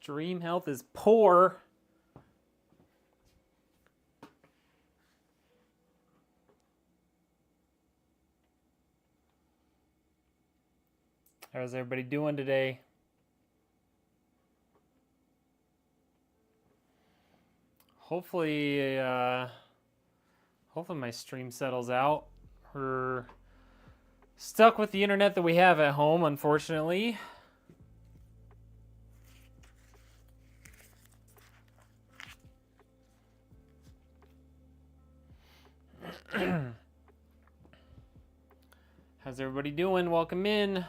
stream health is poor. How's everybody doing today? Hopefully, hopefully my stream settles out. We're stuck with the internet that we have at home, unfortunately. How's everybody doing? Welcome in.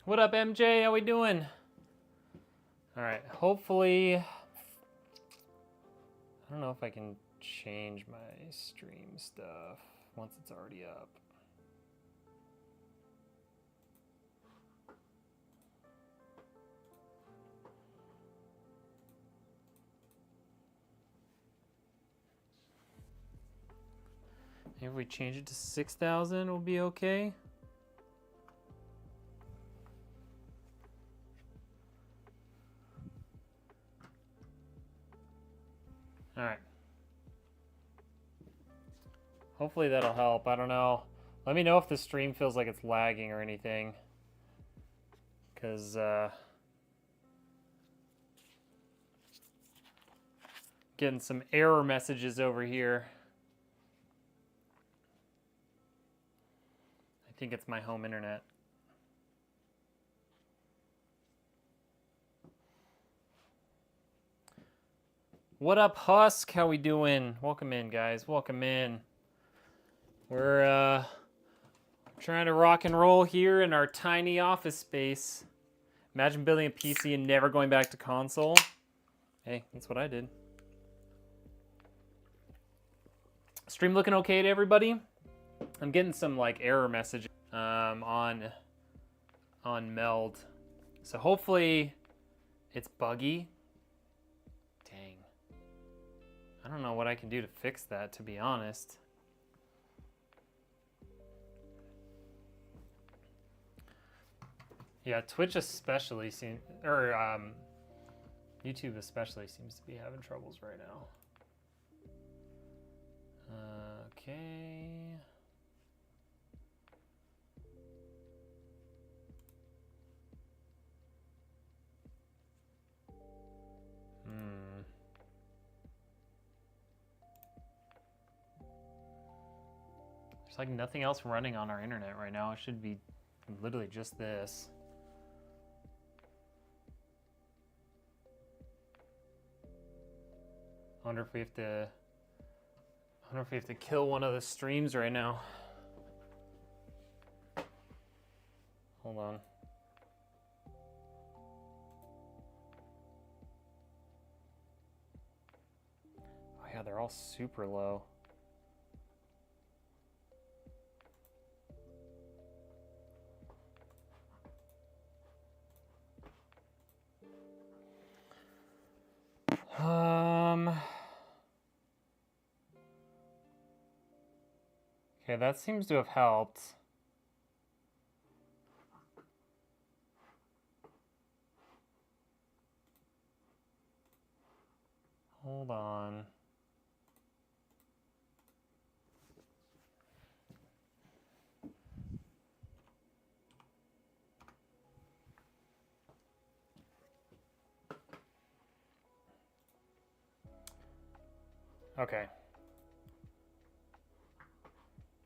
What up, MJ? How we doing? All right, hopefully, I don't know if I can change my stream stuff once it's already up. Maybe if we change it to 6,000, we'll be okay. All right. Hopefully that'll help. I don't know. Let me know if the stream feels like it's lagging or anything. Because, getting some error messages over here. I think it's my home internet. What up, Husk? How we doing? Welcome in, guys. Welcome in. We're trying to rock and roll here in our tiny office space. Imagine building a PC and never going back to console. Hey, that's what I did. Stream looking okay to everybody? I'm getting some like error messages on Meld. So hopefully it's buggy. Dang. I don't know what I can do to fix that, to be honest. Yeah, Twitch especially seems, or YouTube especially seems to be having troubles right now. Okay. There's like nothing else running on our internet right now. It should be literally just this. I wonder if we have to kill one of the streams right now. Hold on. Oh yeah, they're all super low. Okay, that seems to have helped. Hold on. Okay.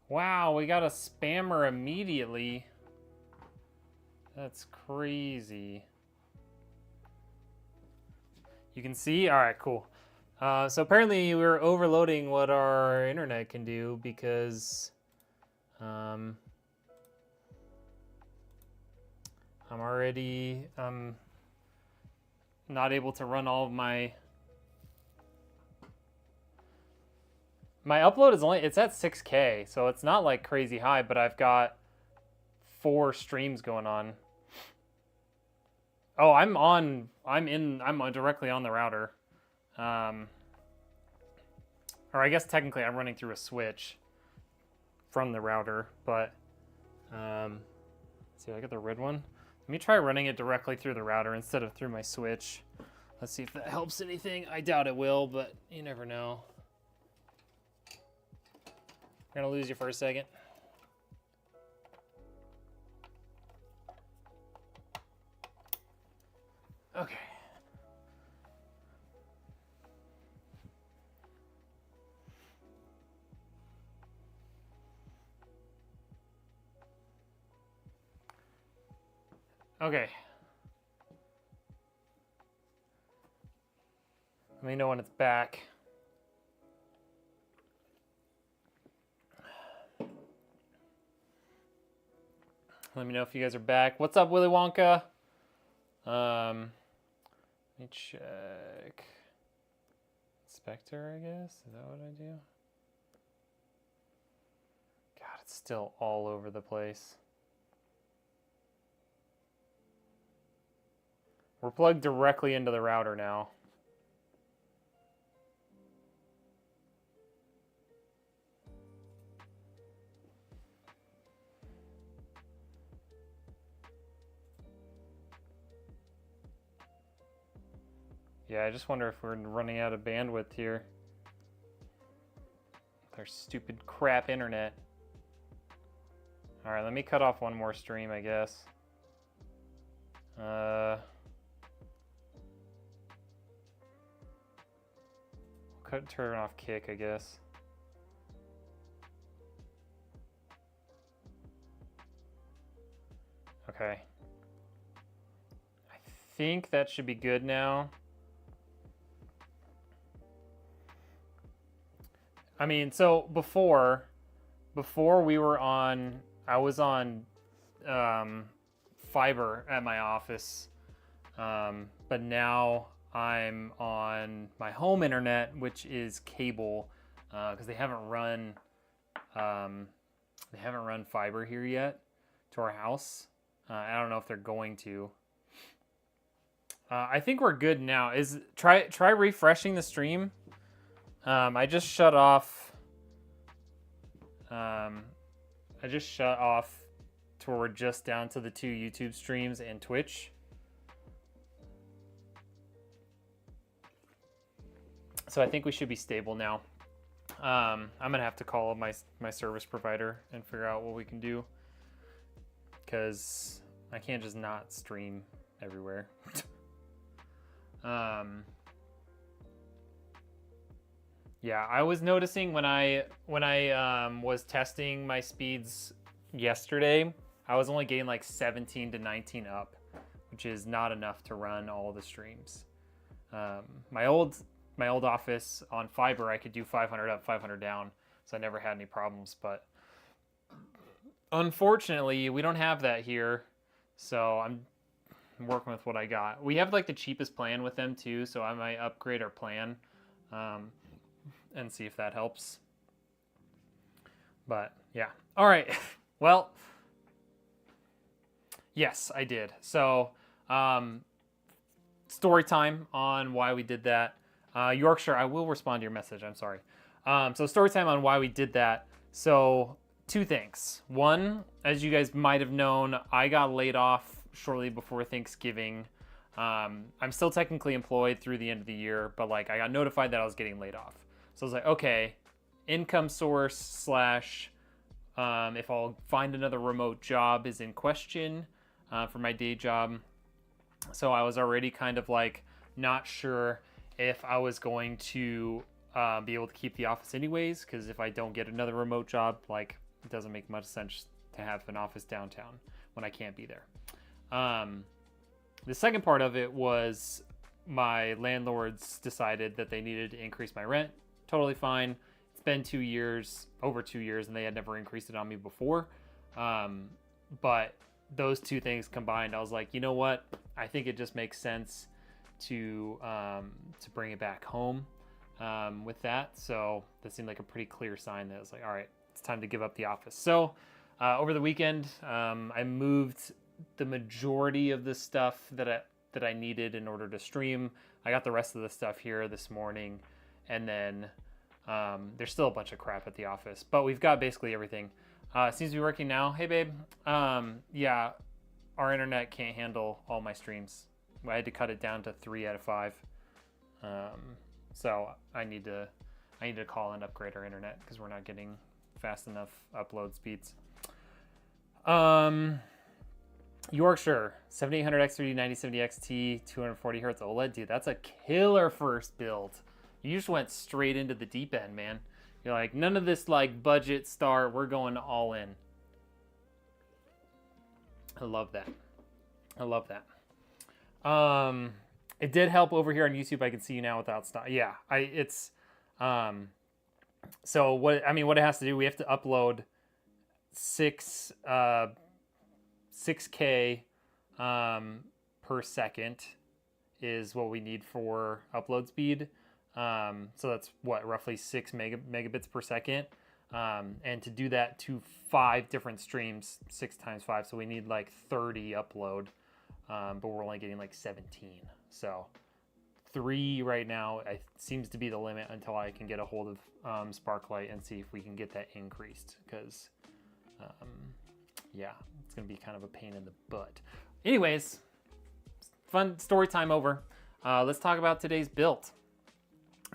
Wow, we got a spammer immediately. That's crazy. You can see? All right, cool. So apparently we're overloading what our internet can do because I'm already not able to run all of my My upload is it's at 6K, so it's not like crazy high, but I've got 4 streams going on. Oh, I'm directly on the router. Or I guess technically I'm running through a switch from the router, but let's see, I got the red one. Let me try running it directly through the router instead of through my switch. Let's see if that helps anything. I doubt it will, but you never know. I'm gonna lose you for a second. Okay. Okay. Let me know when it's back. Let me know if you guys are back. What's up, Willy Wonka? Let me check. Spectre, I guess? Is that what I do? God, it's still all over the place. We're plugged directly into the router now. Yeah, I just wonder if we're running out of bandwidth here. With our stupid crap internet. Alright, let me cut off one more stream, I guess. Turn off kick, I guess. Okay. I think that should be good now. I mean, so before we were on, I was on fiber at my office, but now I'm on my home internet, which is cable, because they haven't run fiber here yet to our house. I don't know if they're going to. I think we're good now. Try refreshing the stream. I just shut off. I just shut off to where we're just down to the 2 YouTube streams and Twitch. So I think we should be stable now. I'm gonna have to call my service provider and figure out what we can do, because I can't just not stream everywhere. Yeah, I was noticing when I was testing my speeds yesterday, I was only getting like 17 to 19 up, which is not enough to run all the streams. My old office on fiber, I could do 500 up, 500 down, so I never had any problems. But unfortunately, we don't have that here, so I'm working with what I got. We have like the cheapest plan with them too, so I might upgrade our plan and see if that helps. But yeah, all right. Well, yes, I did. So story time on why we did that. Yorkshire, I will respond to your message. I'm sorry. So story time on why we did that. So 2 things. One, as you guys might have known, I got laid off shortly before Thanksgiving. I'm still technically employed through the end of the year, but like I got notified that I was getting laid off. So I was like, okay, income source / if I'll find another remote job is in question for my day job. So I was already kind of like not sure if I was going to be able to keep the office anyways, because if I don't get another remote job, like it doesn't make much sense to have an office downtown when I can't be there. The second part of it was my landlords decided that they needed to increase my rent. Totally fine. It's been 2 years, over 2 years, and they had never increased it on me before. But those 2 things combined, I was like, you know what? I think it just makes sense to bring it back home. with that. So that seemed like a pretty clear sign that it was like, all right, it's time to give up the office. So over the weekend, I moved the majority of the stuff that I needed in order to stream. I got the rest of the stuff here this morning, and then there's still a bunch of crap at the office, but we've got basically everything. Seems to be working now. Hey, babe. Yeah, our internet can't handle all my streams. I had to cut it down to 3 out of 5. So I need to call and upgrade our internet because we're not getting fast enough upload speeds. Yorkshire 7800X3D 9070XT 240 Hz OLED, dude, that's a killer first build. You just went straight into the deep end, man. You're like, none of this like budget start, we're going all in. I love that. I love that. It did help over here on YouTube. I can see you now without stop. Yeah, so what it has to do, we have to upload 6K per second is what we need for upload speed. So that's what, roughly 6 megabits per second. And to do that to 5 different streams, 6 times 5, so we need like 30 upload, but we're only getting like 17. So 3 right now seems to be the limit until I can get a hold of Sparklight and see if we can get that increased, because yeah, it's gonna be kind of a pain in the butt. Anyways, fun story time over. Let's talk about today's build.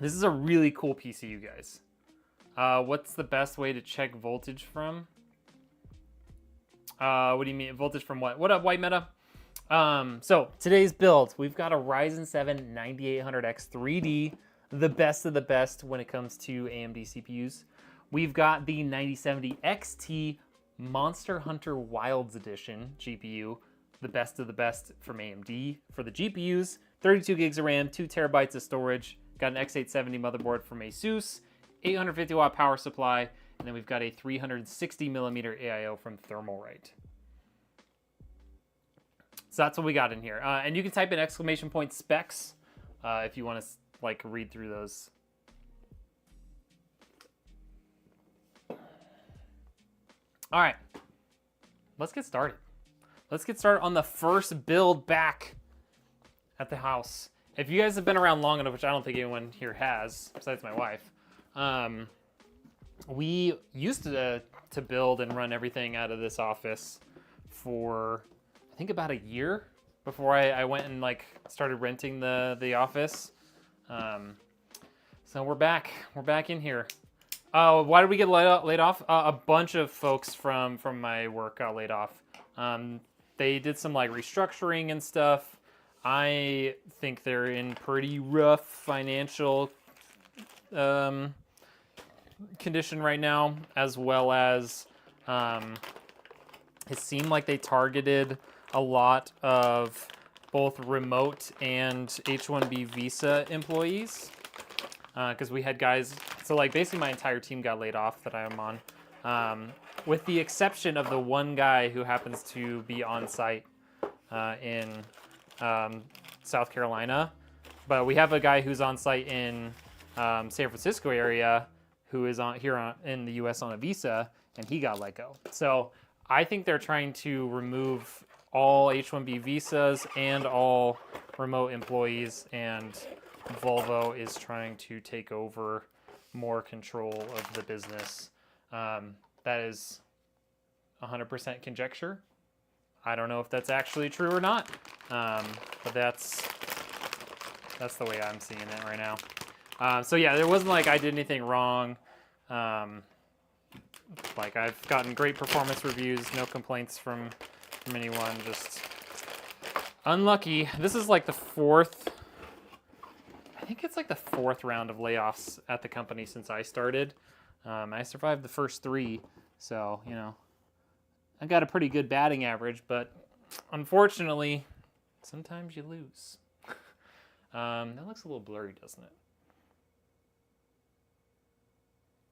This is a really cool PC, you guys. What's the best way to check voltage from? What do you mean, voltage from what? What up, White Meta? So today's build, we've got a Ryzen 7 9800X 3D, the best of the best when it comes to AMD CPUs. We've got the 9070 XT Monster Hunter Wilds Edition GPU, the best of the best from AMD. For the GPUs, 32 gigs of RAM, 2 terabytes of storage, got an X870 motherboard from ASUS, 850 watt power supply, and then we've got a 360 millimeter AIO from Thermalright. So that's what we got in here. And you can type in exclamation point specs if you want to like read through those. All right, let's get started. Let's get started on the first build back at the house. If you guys have been around long enough, which I don't think anyone here has, besides my wife, we used to build and run everything out of this office for, I think, about a year before I went and like started renting the office. So we're back in here. Why did we get laid off? A bunch of folks from my work got laid off. They did some like restructuring and stuff. I think they're in pretty rough financial condition right now, as well as it seemed like they targeted a lot of both remote and H-1B visa employees, because we had guys, so like basically my entire team got laid off that I'm on, with the exception of the one guy who happens to be on site in South Carolina. But we have a guy who's on site in San Francisco area who is in the US on a visa, and he got let go. So I think they're trying to remove all H-1B visas and all remote employees, and Volvo is trying to take over more control of the business. That is 100% conjecture. I don't know if that's actually true or not, but that's the way I'm seeing it right now. So yeah, there wasn't like I did anything wrong. Like I've gotten great performance reviews, no complaints from anyone, just unlucky. This is like the I think it's like the fourth round of layoffs at the company since I started. I survived the first 3, so, you know, I got a pretty good batting average, but unfortunately, sometimes you lose. That looks a little blurry, doesn't it?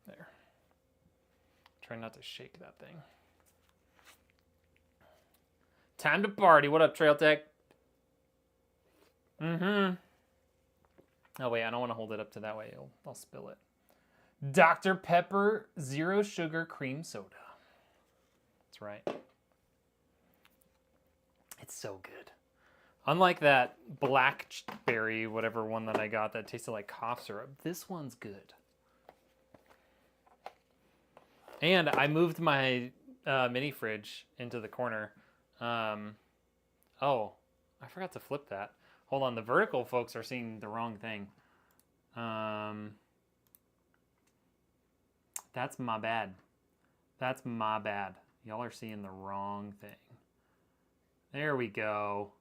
There. Try not to shake that thing. Time to party. What up, Trail Tech? Oh wait, I don't want to hold it up to that way. I'll spill it. Dr. Pepper Zero Sugar Cream Soda. That's right. It's so good. Unlike that blackberry, whatever one that I got that tasted like cough syrup, this one's good. And I moved my mini fridge into the corner. Oh, I forgot to flip that. Hold on, the vertical folks are seeing the wrong thing. That's my bad. That's my bad. Y'all are seeing the wrong thing. There we go.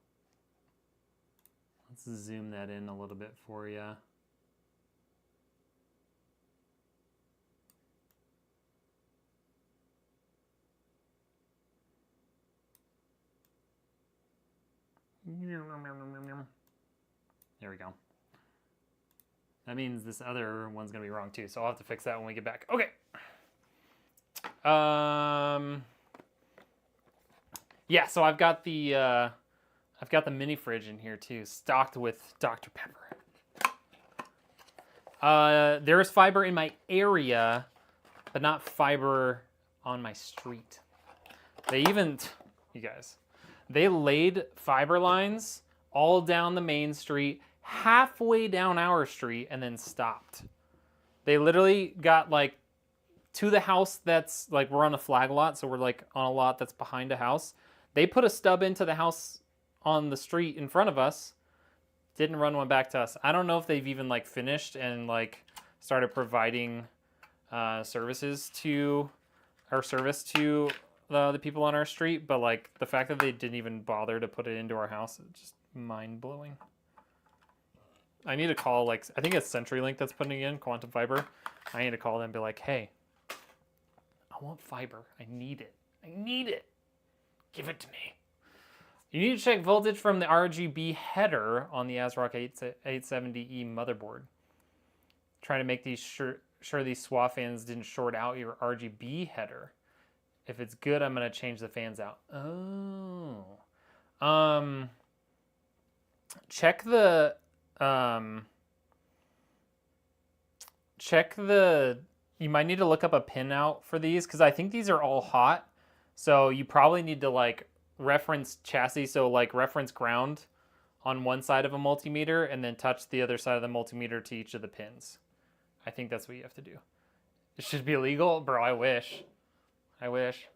Let's zoom that in a little bit for you. There we go. That means this other one's gonna be wrong too, so I'll have to fix that when we get back. Okay. Yeah, so I've got the mini fridge in here too, stocked with Dr. Pepper. There's fiber in my area, but not fiber on my street. They even, you guys, they laid fiber lines all down the main street, halfway down our street, and then stopped. They literally got like to the house that's like, we're on a flag lot, so we're like on a lot that's behind a house. They put a stub into the house on the street in front of us, didn't run one back to us. I don't know if they've even like finished and like started providing service to the people on our street, but like the fact that they didn't even bother to put it into our house is just mind-blowing. I need to call, like, I think it's CenturyLink that's putting in Quantum Fiber. I need to call them and be like, hey, I want fiber. I need it. I need it. Give it to me. You need to check voltage from the RGB header on the ASRock 870E motherboard. Try to make these sure these SWA fans didn't short out your RGB header. If it's good, I'm gonna change the fans out. Oh. Check the you might need to look up a pinout for these, because I think these are all hot. So you probably need to like reference chassis, so like reference ground on one side of a multimeter and then touch the other side of the multimeter to each of the pins. I think that's what you have to do. It should be illegal? Bro, I wish. I wish.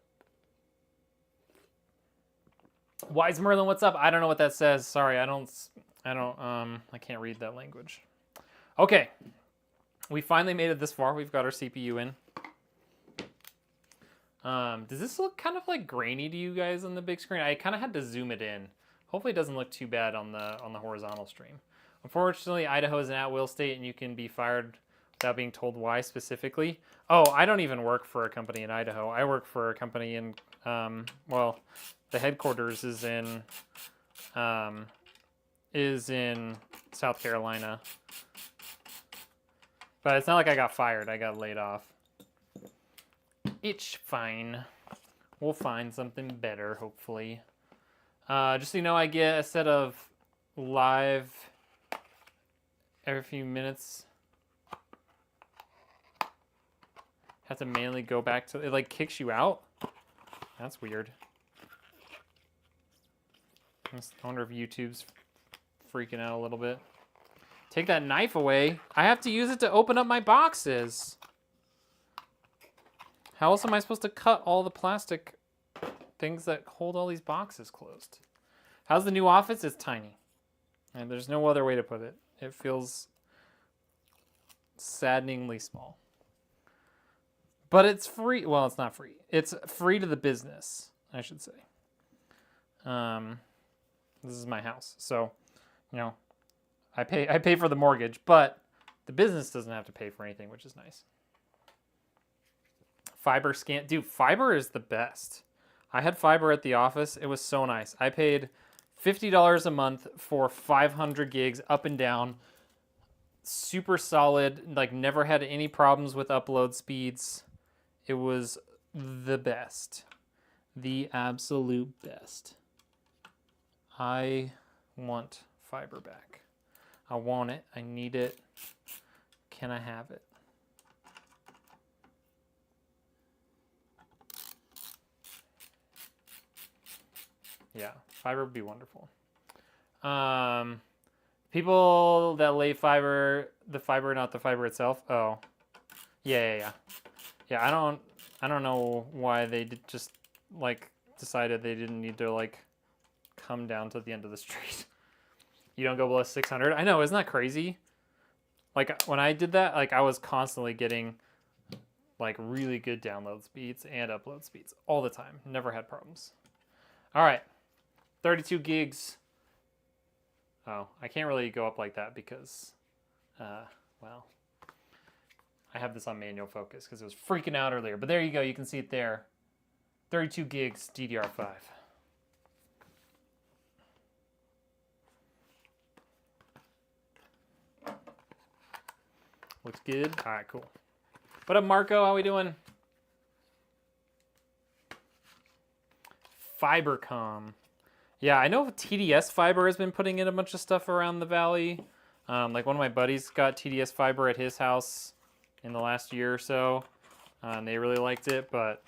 Wise Merlin, what's up? I don't know what that says. Sorry, I can't read that language. Okay. We finally made it this far. We've got our CPU in. Does this look kind of like grainy to you guys on the big screen? I kind of had to zoom it in. Hopefully it doesn't look too bad on the horizontal stream. Unfortunately, Idaho is an at-will state and you can be fired without being told why specifically. Oh, I don't even work for a company in Idaho. I work for a company in, well, the headquarters is in South Carolina. But it's not like I got fired. I got laid off. It's fine. We'll find something better, hopefully. Just so you know, I get a set of live every few minutes. Have to manually go back to it, like kicks you out. That's weird. I wonder if YouTube's freaking out a little bit. Take that knife away. I have to use it to open up my boxes. How else am I supposed to cut all the plastic things that hold all these boxes closed? How's the new office? It's tiny. And there's no other way to put it. It feels saddeningly small. But it's free. Well, it's not free. It's free to the business, I should say. This is my house. So, you know, I pay for the mortgage, but the business doesn't have to pay for anything, which is nice. Fiber scan. Dude, fiber is the best. I had fiber at the office. It was so nice. I paid $50 a month for 500 gigs up and down. Super solid. Like, never had any problems with upload speeds. It was the best. The absolute best. I want fiber back. I want it. I need it. Can I have it? Yeah, fiber would be wonderful. People that lay fiber, the fiber, not the fiber itself. Oh, yeah. Yeah, I don't know why they did just like decided they didn't need to like come down to the end of the street. You don't go below 600. I know, isn't that crazy? Like when I did that, like I was constantly getting like really good download speeds and upload speeds all the time. Never had problems. All right, 32 gigs. Oh, I can't really go up like that because, well, I have this on manual focus because it was freaking out earlier. But there you go, you can see it there. 32 gigs DDR5. Looks good. All right, cool. What up, Marco? How we doing? Fibercom. Yeah, I know TDS Fiber has been putting in a bunch of stuff around the valley. Like one of my buddies got TDS Fiber at his house in the last year or so. And they really liked it, but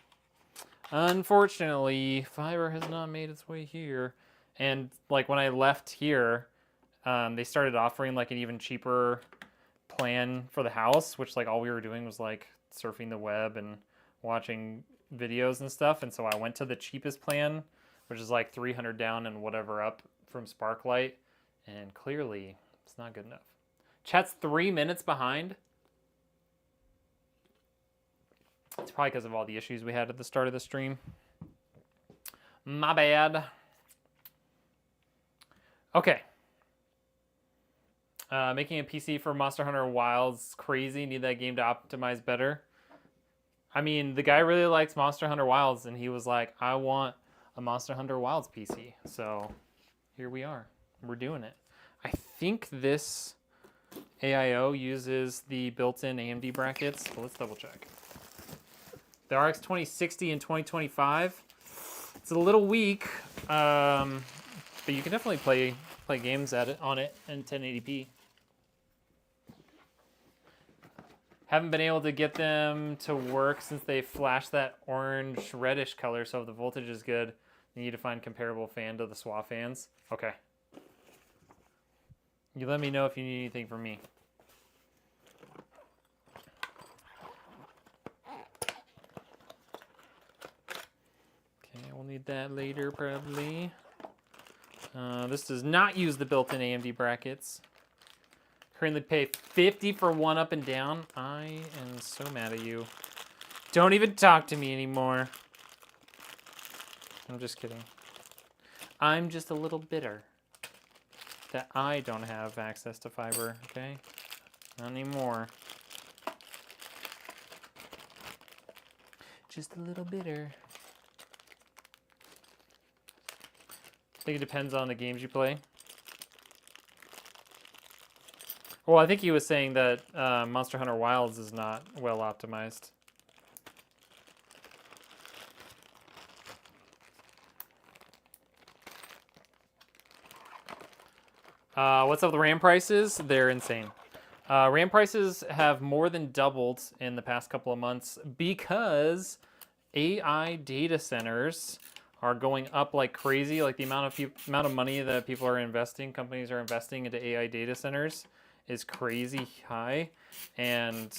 unfortunately, fiber has not made its way here. And like when I left here, they started offering like an even cheaper plan for the house, which like all we were doing was like surfing the web and watching videos and stuff. And so I went to the cheapest plan, which is like 300 down and whatever up from Sparklight. And clearly it's not good enough. Chat's 3 minutes behind. It's probably because of all the issues we had at the start of the stream. My bad. Okay. Making a PC for Monster Hunter Wilds crazy. Need that game to optimize better. I mean, the guy really likes Monster Hunter Wilds, and he was like, I want a Monster Hunter Wilds PC. So here we are. We're doing it. I think this AIO uses the built-in AMD brackets. So let's double check. The RX 2060 and 2025. It's a little weak, but you can definitely play games on it in 1080p. Haven't been able to get them to work since they flashed that orange reddish color, so if the voltage is good, you need to find comparable fan to the SWA fans. Okay. You let me know if you need anything from me. Okay, we'll need that later probably. This does not use the built-in AMD brackets. Currently pay 50 for one up and down. I am so mad at you. Don't even talk to me anymore. I'm just kidding. I'm just a little bitter that I don't have access to fiber, okay? Not anymore. Just a little bitter. I think it depends on the games you play. Well, I think he was saying that Monster Hunter Wilds is not well optimized. What's up with the RAM prices? They're insane. RAM prices have more than doubled in the past couple of months because AI data centers are going up like crazy. Like the amount of money that people are investing, companies are investing into AI data centers is crazy high, and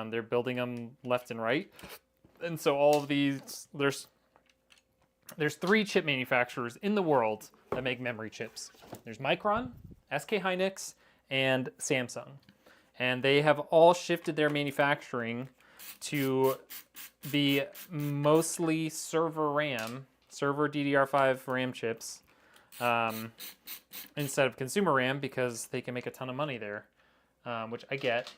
they're building them left and right. And so all of these, there's 3 chip manufacturers in the world that make memory chips. There's Micron, SK Hynix, and Samsung. And they have all shifted their manufacturing to be mostly server DDR5 RAM chips, instead of consumer RAM, because they can make a ton of money there, which I get.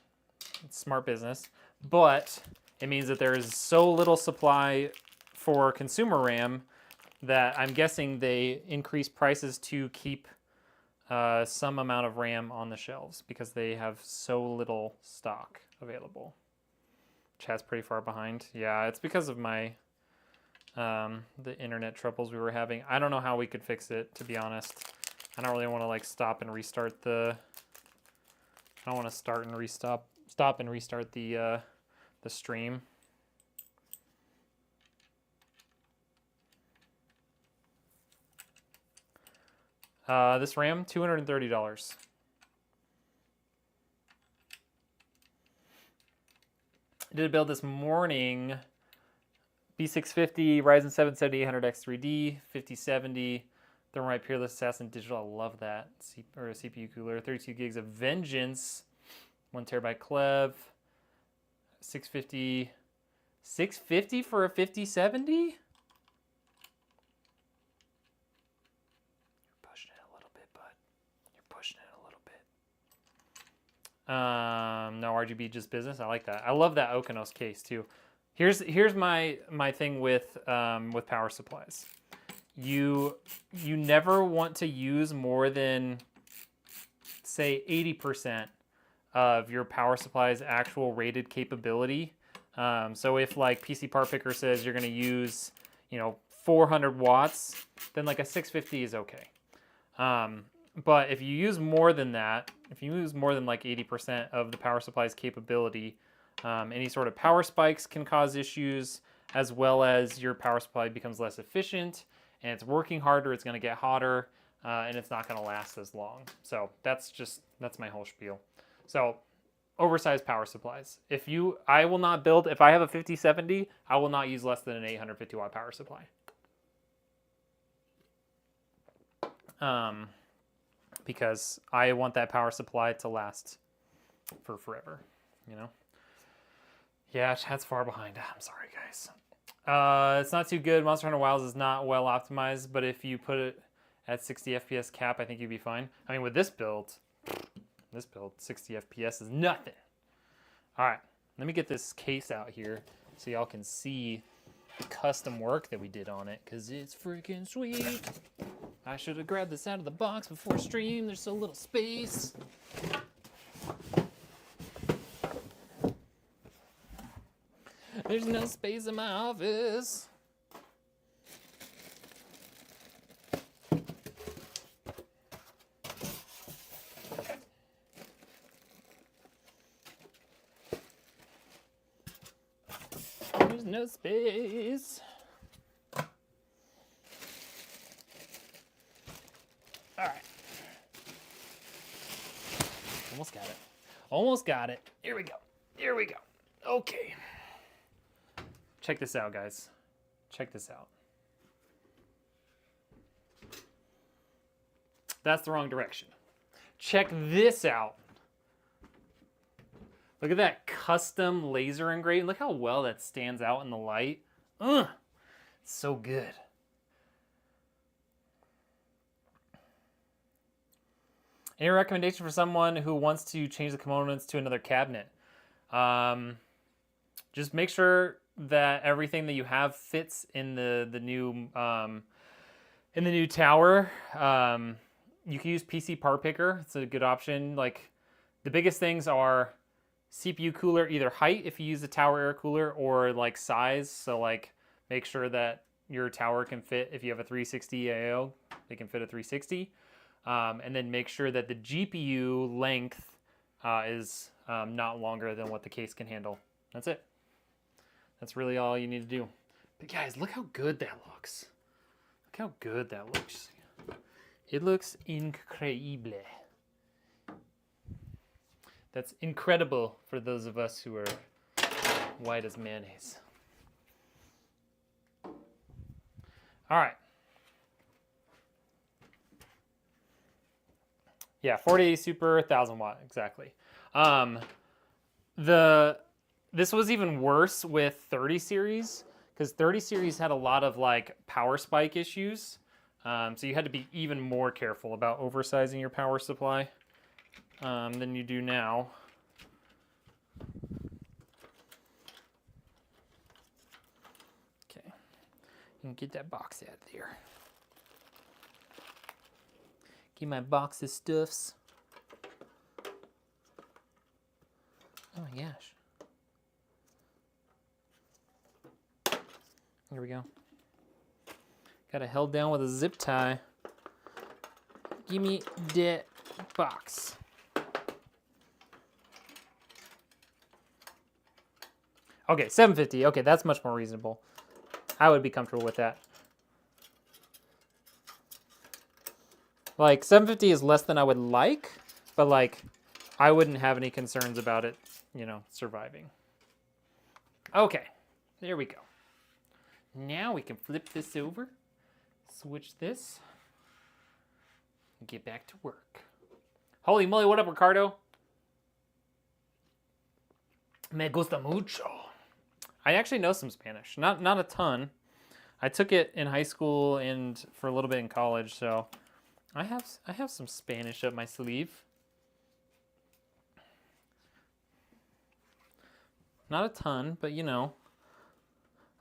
It's smart business. But it means that there is so little supply for consumer RAM that I'm guessing they increase prices to keep some amount of RAM on the shelves because they have so little stock available. Chat's pretty far behind. Yeah, it's because of my the internet troubles we were having. I don't know how we could fix it, to be honest. I don't really want to like stop and restart the I don't want to stop and restart the stream. This RAM, $230. I did a build this morning. B650, Ryzen 7 7800X3D, 5070, Thermalright Peerless Assassin Digital. I love that. Or a CPU cooler. 32 gigs of Vengeance, 1 terabyte Clev, 650. 650 for a 5070? You're pushing it a little bit, bud. You're pushing it a little bit. No RGB, just business. I like that. I love that Okanos case too. Here's my thing with power supplies. You never want to use more than, say, 80% of your power supply's actual rated capability. So if like PC Part Picker says you're going to use, 400 watts, then like a 650 is okay. But if you use more than that, if you use more than like 80% of the power supply's capability, any sort of power spikes can cause issues, as well as your power supply becomes less efficient and it's working harder, it's going to get hotter, and it's not going to last as long. So that's my whole spiel. So oversized power supplies. I will not build, if I have a 5070, I will not use less than an 850 watt power supply. Because I want that power supply to last for forever, Yeah, chat's far behind. I'm sorry, guys. It's not too good. Monster Hunter Wilds is not well optimized, but if you put it at 60 FPS cap, I think you'd be fine. I mean, with this build, 60 FPS is nothing. All right, let me get this case out here so y'all can see the custom work that we did on it, because it's freaking sweet. I should have grabbed this out of the box before stream. There's so little space. There's no space in my office. There's no space. All right. Almost got it. Almost got it. Here we go. Here we go. Okay. Check this out, guys. Check this out. That's the wrong direction. Check this out. Look at that custom laser engraving. Look how well that stands out in the light. Ugh, it's so good. Any recommendation for someone who wants to change the components to another cabinet? Just make sure that everything that you have fits in the new tower. You can use PC Part Picker. It's a good option. Like, the biggest things are CPU cooler, either height if you use a tower air cooler, or like size. So like, make sure that your tower can fit. If you have a 360 AO, they can fit a 360. And then make sure that the GPU length is not longer than what the case can handle. That's it. That's really all you need to do. But guys, look how good that looks. Look how good that looks. It looks incredible. That's incredible for those of us who are white as mayonnaise. All right. Yeah, 4080 Super, 1000 watt, exactly. This was even worse with 30 series, because 30 series had a lot of like power spike issues. So you had to be even more careful about oversizing your power supply than you do now. Okay, you can get that box out of there. Get my box of stuffs. Oh my gosh. Here we go. Got it held down with a zip tie. Give me that box. Okay, 750. Okay, that's much more reasonable. I would be comfortable with that. Like, 750 is less than I would like, but like, I wouldn't have any concerns about it, you know, surviving. Okay, there we go. Now we can flip this over, switch this, and get back to work. Holy moly, what up, Ricardo? Me gusta mucho. I actually know some Spanish, not a ton. I took it in high school and for a little bit in college, so I have some Spanish up my sleeve. Not a ton, but you know,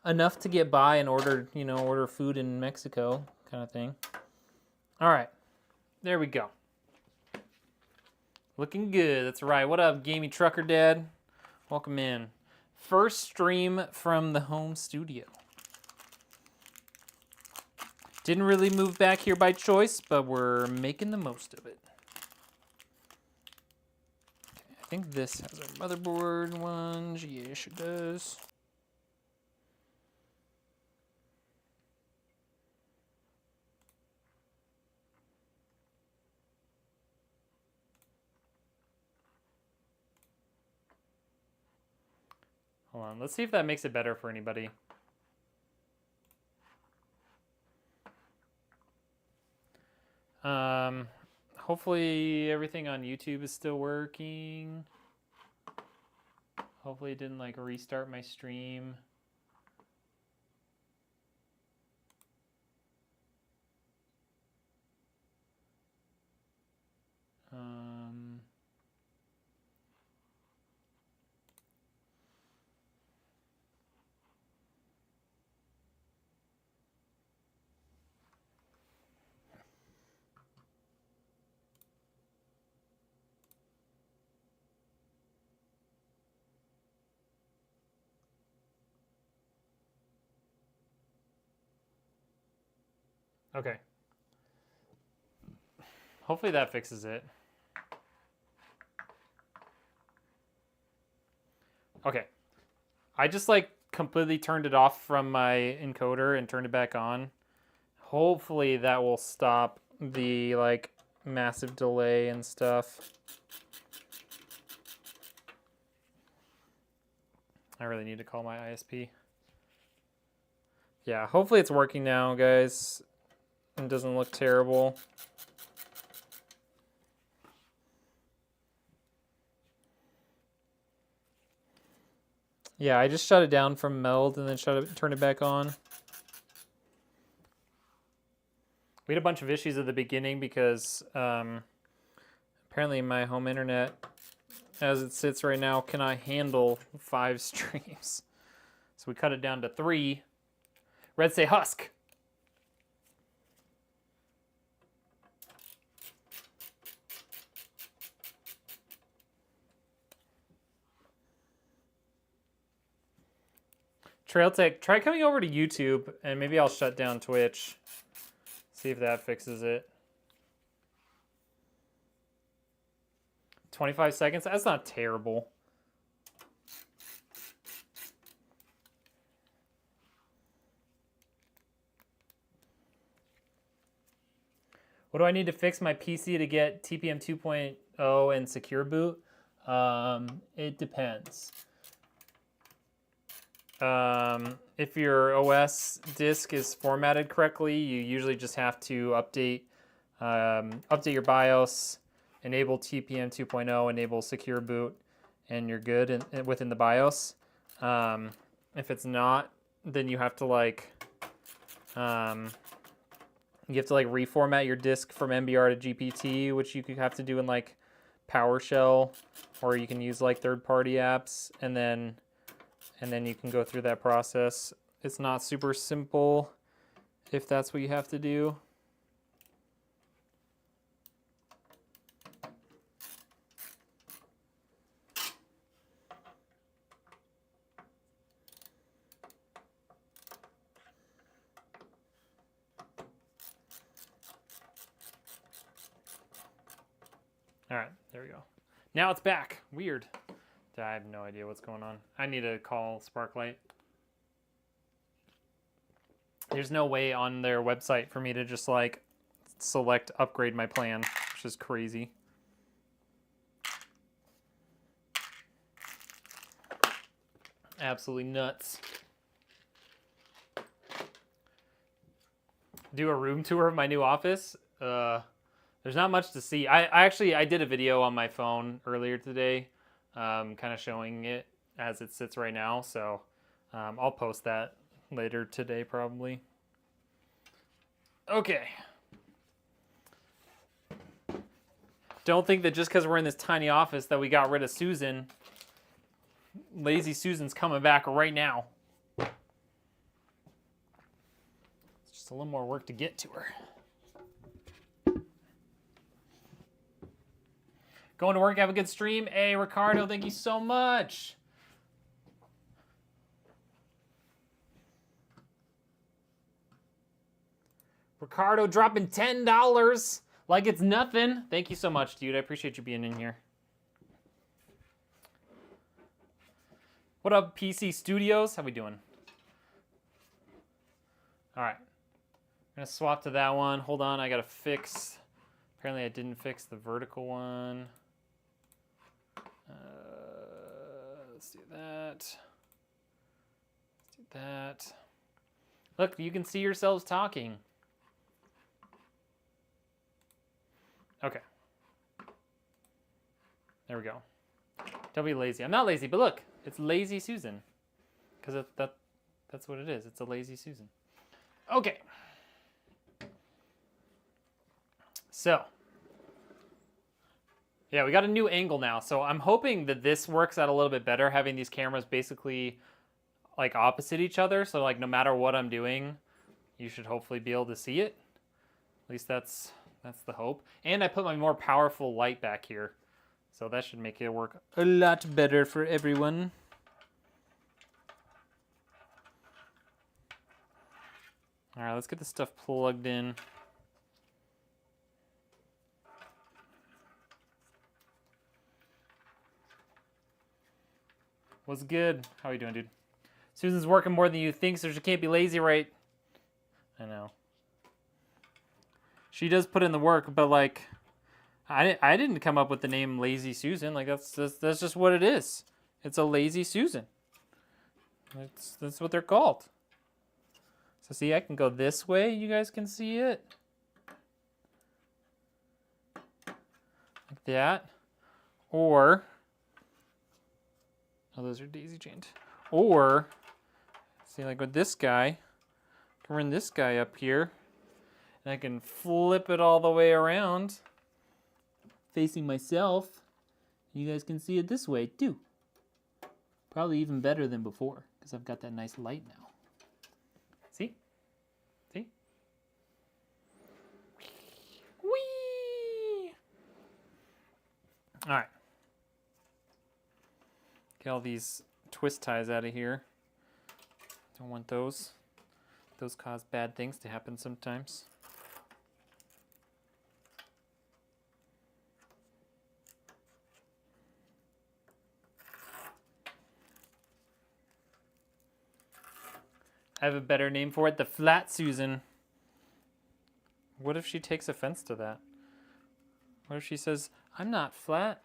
enough to get by and order, you know, order food in Mexico kind of thing. All right, there we go. Looking good. That's right. What up, Gamey Trucker Dad? Welcome in. First stream from the home studio. Didn't really move back here by choice, but we're making the most of it. Okay, I think this has our motherboard ones. Yes, it does. Hold on, let's see if that makes it better for anybody. Hopefully everything on YouTube is still working. Hopefully it didn't like restart my stream. Okay. Hopefully that fixes it. Okay. I just like completely turned it off from my encoder and turned it back on. Hopefully that will stop the like massive delay and stuff. I really need to call my ISP. Yeah, hopefully it's working now, guys. It doesn't look terrible. Yeah, I just shut it down from meld and then turned it back on. We had a bunch of issues at the beginning because apparently my home internet, as it sits right now, cannot handle 5 streams. So we cut it down to 3. Red say husk. Trail Tech, try coming over to YouTube and maybe I'll shut down Twitch. See if that fixes it. 25 seconds? That's not terrible. What do I need to fix my PC to get TPM 2.0 and secure boot? It depends. If your OS disk is formatted correctly, you usually just have to update your BIOS, enable TPM 2.0, enable secure boot, and you're good within the BIOS. If it's not, then you have to like reformat your disk from MBR to GPT, which you could have to do in like PowerShell, or you can use like third-party apps, and then you can go through that process. It's not super simple if that's what you have to do. All right, there we go. Now it's back. Weird. I have no idea what's going on. I need to call Sparklight. There's no way on their website for me to just like select upgrade my plan, which is crazy. Absolutely nuts. Do a room tour of my new office. There's not much to see. I did a video on my phone earlier today, kind of showing it as it sits right now. So I'll post that later today probably. Okay. Don't think that just because we're in this tiny office that we got rid of Susan. Lazy Susan's coming back right now. It's just a little more work to get to her. Going to work, have a good stream. Hey, Ricardo, thank you so much. Ricardo dropping $10 like it's nothing. Thank you so much, dude. I appreciate you being in here. What up, PC Studios? How we doing? All right. I'm going to swap to that one. Hold on, I got to fix. Apparently I didn't fix the vertical one. Let's do that. Let's do that. Look, you can see yourselves talking. Okay. There we go. Don't be lazy. I'm not lazy, but look, it's Lazy Susan. Because that's what it is. It's a Lazy Susan. Okay. So. Yeah, we got a new angle now. So I'm hoping that this works out a little bit better, having these cameras basically like opposite each other. So like no matter what I'm doing, you should hopefully be able to see it. At least that's the hope. And I put my more powerful light back here. So that should make it work a lot better for everyone. All right, let's get this stuff plugged in. What's good? How are you doing, dude? Susan's working more than you think, so she can't be lazy, right? I know. She does put in the work, but like, I didn't come up with the name Lazy Susan. Like that's just what it is. It's a Lazy Susan. That's what they're called. So see, I can go this way. You guys can see it. Like that. Or, oh, those are daisy chained. Or, see, like with this guy, I can run this guy up here, and I can flip it all the way around, facing myself. You guys can see it this way too. Probably even better than before, because I've got that nice light now. See? See? Whee! All right. Get all these twist ties out of here. Don't want those. Those cause bad things to happen sometimes. I have a better name for it, the Flat Susan. What if she takes offense to that? What if she says, I'm not flat?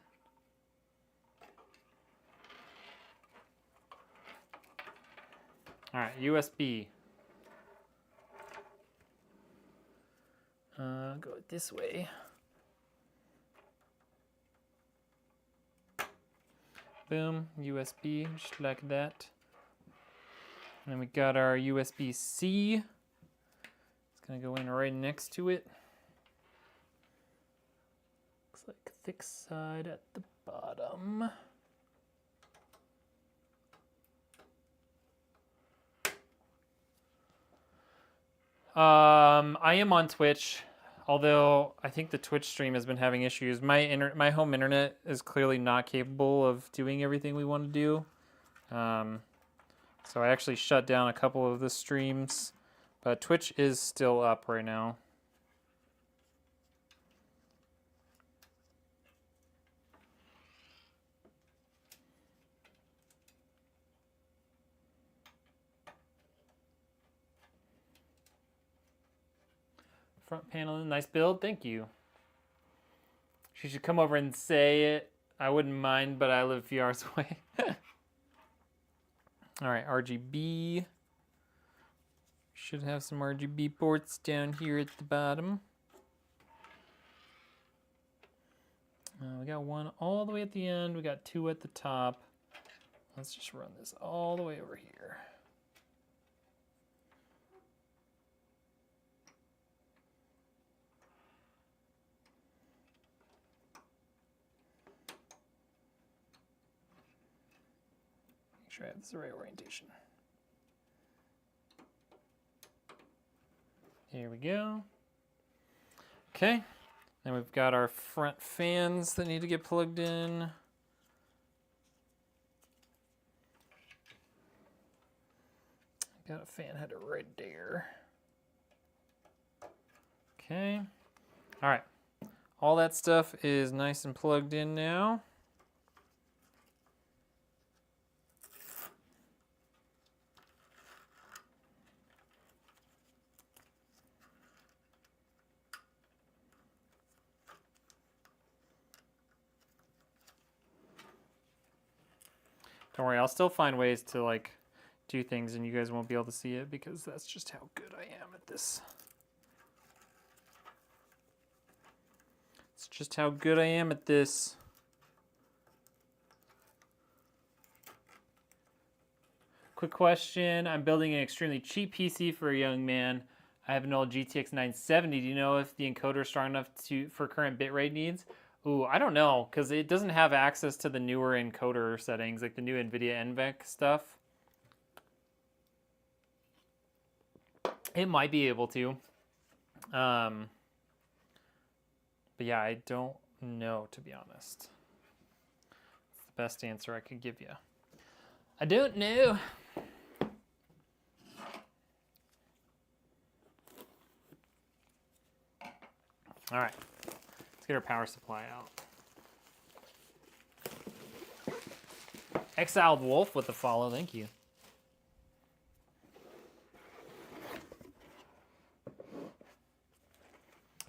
All right, USB. Go this way. Boom, USB, just like that. And then we got our USB-C. It's gonna go in right next to it. Looks like thick side at the bottom. I am on Twitch, although I think the Twitch stream has been having issues. My home internet is clearly not capable of doing everything we want to do. So I actually shut down a couple of the streams, but Twitch is still up right now. Front panel, nice build. Thank you. She should come over and say it. I wouldn't mind, but I live a few hours away. All right, RGB. Should have some RGB ports down here at the bottom. We got one all the way at the end. We got two at the top. Let's just run this all the way over here. Make sure I have this the right orientation. Here we go. Okay. Then we've got our front fans that need to get plugged in. Got a fan header right there. Okay. All right. All that stuff is nice and plugged in now. Don't worry, I'll still find ways to like do things and you guys won't be able to see it because that's just how good I am at this. It's just how good I am at this. Quick question, I'm building an extremely cheap PC for a young man. I have an old GTX 970. Do you know if the encoder is strong enough for current bitrate needs? Ooh, I don't know, because it doesn't have access to the newer encoder settings, like the new Nvidia NVEC stuff. It might be able to. But yeah, I don't know, to be honest. It's the best answer I could give you. I don't know. All right. Get our power supply out. Exiled Wolf with the follow, thank you.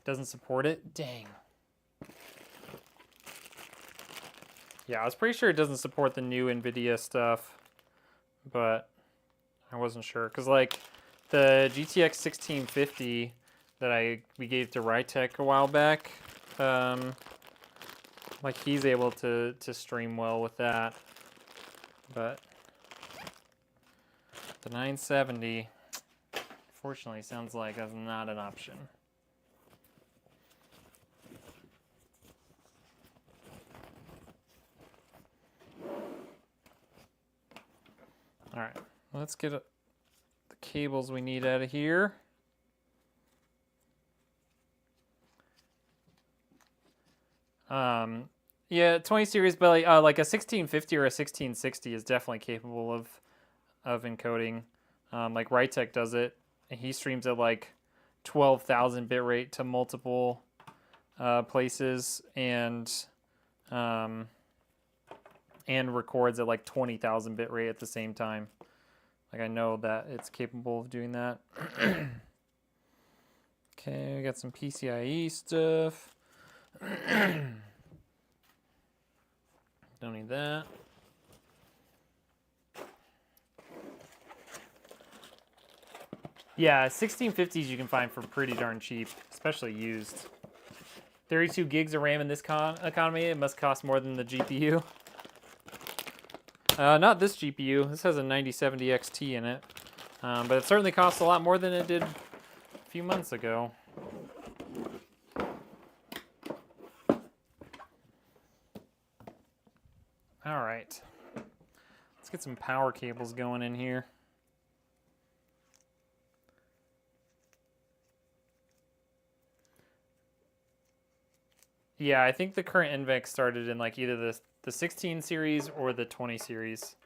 Doesn't support it? Dang. Yeah, I was pretty sure it doesn't support the new Nvidia stuff, but I wasn't sure. Because like the GTX 1650 that we gave to Rytech a while back, like he's able to stream well with that, but the 970 fortunately sounds like that's not an option. All right, let's get the cables we need out of here. Yeah, 20 series, but like a 1650 or a 1660 is definitely capable of encoding. Like Rytech does it, and he streams at like 12,000 bit rate to multiple places, and records at like 20,000 bit rate at the same time. Like I know that it's capable of doing that. Okay, we got some PCIe stuff. Don't need that. Yeah, 1650s you can find for pretty darn cheap, especially used. 32 gigs of RAM in this economy, it must cost more than the GPU. Not this GPU. This has a 9070 XT in it. But it certainly costs a lot more than it did a few months ago. All right. Let's get some power cables going in here. Yeah, I think the current NVEC started in like either the 16 series or the 20 series.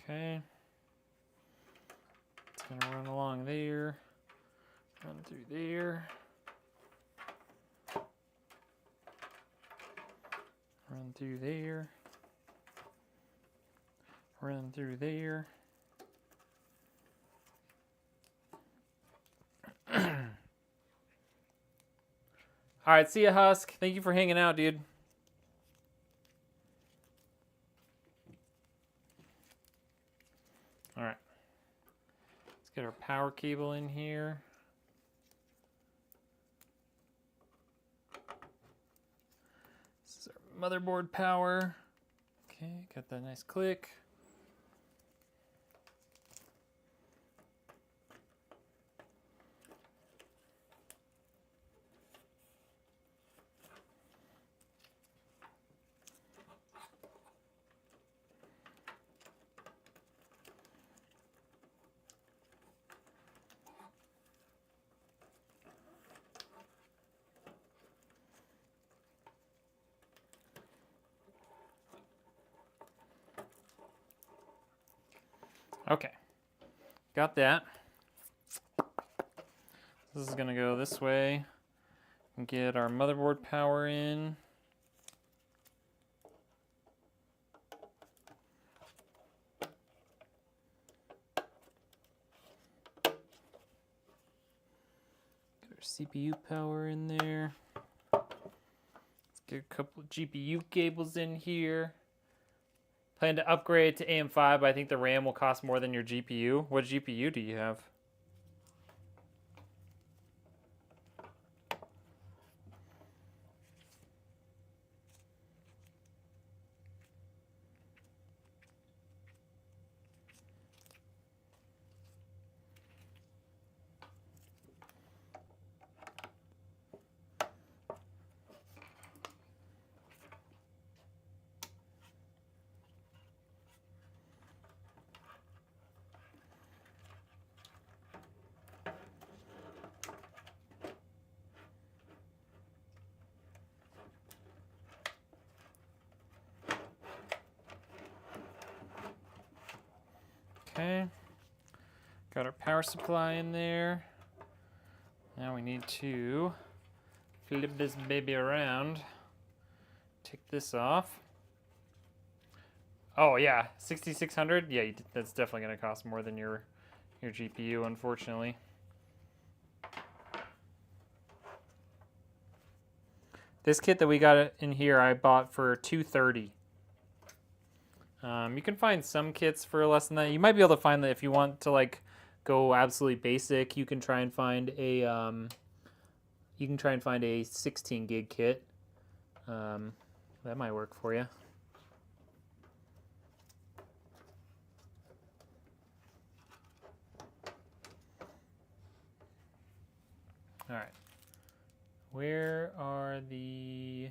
Okay. It's gonna run along there, run through there. Run through there. Run through there. All right, see ya, Husk. Thank you for hanging out, dude. All right. Let's get our power cable in here. This is our motherboard power. Okay, got that nice click. Okay, got that. This is gonna go this way and get our motherboard power in. Get our CPU power in there. Let's get a couple of GPU cables in here. Plan to upgrade to AM5, but I think the RAM will cost more than your GPU. What GPU do you have? Okay, got our power supply in there. Now we need to flip this baby around. Take this off. Oh yeah, 6600. Yeah, that's definitely gonna cost more than your GPU, unfortunately. This kit that we got in here, I bought for $230. You can find some kits for less than that. You might be able to find that if you want to like go absolutely basic. You can try and find a 16 gig kit. That might work for you. All right. Where are the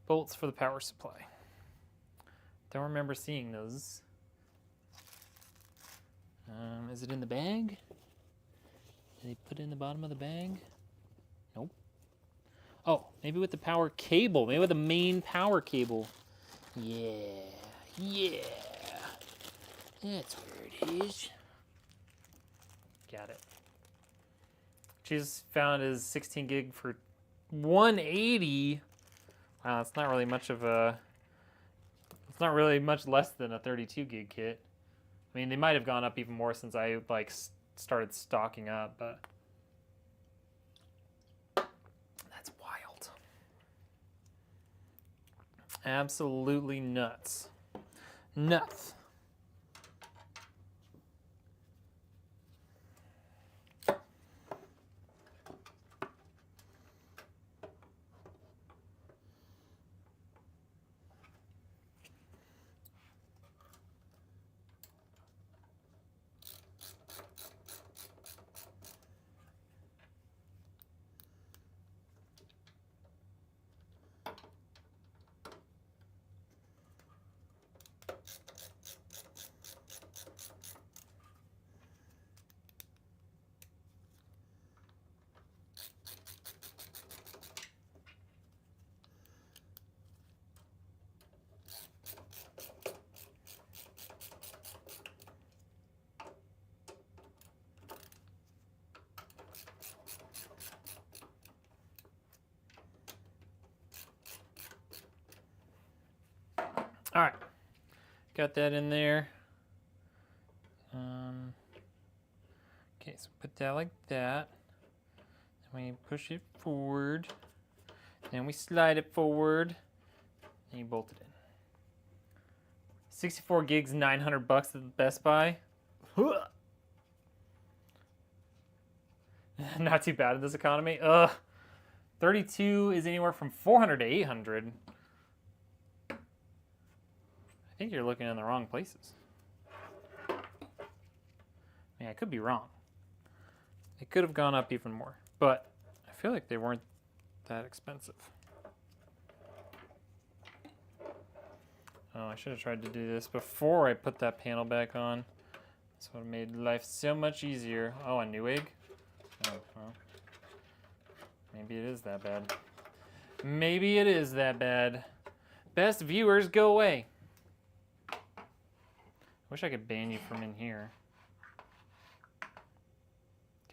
bolts for the power supply? Don't remember seeing those. Is it in the bag? Did they put it in the bottom of the bag? Nope. Oh, maybe with the power cable. Maybe with the main power cable. Yeah. Yeah. That's where it is. Got it. She's found is 16 gig for 180. Wow, that's not really much of a... It's not really much less than a 32 gig kit. I mean, they might have gone up even more since I like started stocking up, but that's wild. Absolutely nuts. Nuts. All right, got that in there. Okay, so put that like that. Then we push it forward. Then we slide it forward. And you bolt it in. 64 gigs, $900 at the Best Buy. Not too bad in this economy. 32 is anywhere from 400 to 800. I think you're looking in the wrong places. Yeah, I could be wrong. It could have gone up even more, but I feel like they weren't that expensive. Oh, I should have tried to do this before I put that panel back on. That's what made life so much easier. Oh, a Newegg? Oh, well. Maybe it is that bad. Maybe it is that bad. Best viewers, go away. Wish I could ban you from in here.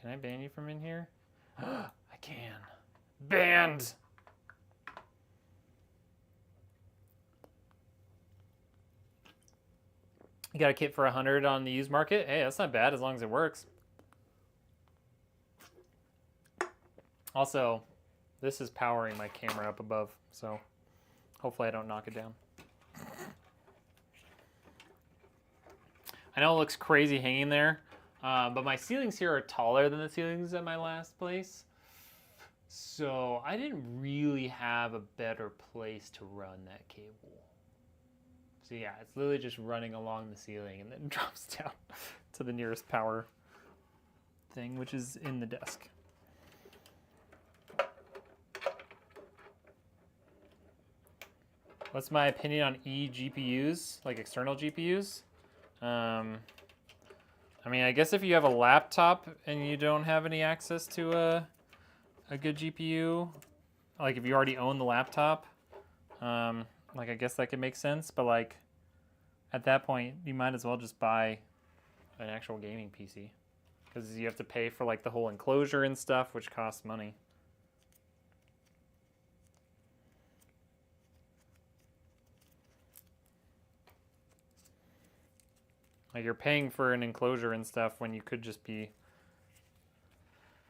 Can I ban you from in here? I can. Banned! You got a kit for 100 on the used market? Hey, that's not bad as long as it works. Also, this is powering my camera up above, so hopefully I don't knock it down. I know it looks crazy hanging there, but my ceilings here are taller than the ceilings at my last place. So I didn't really have a better place to run that cable. So yeah, it's literally just running along the ceiling and then drops down to the nearest power thing, which is in the desk. What's my opinion on eGPUs, like external GPUs? I mean, I guess if you have a laptop and you don't have any access to a good GPU, like if you already own the laptop, like I guess that could make sense. But like at that point, you might as well just buy an actual gaming PC because you have to pay for like the whole enclosure and stuff, which costs money. Like you're paying for an enclosure and stuff when you could just be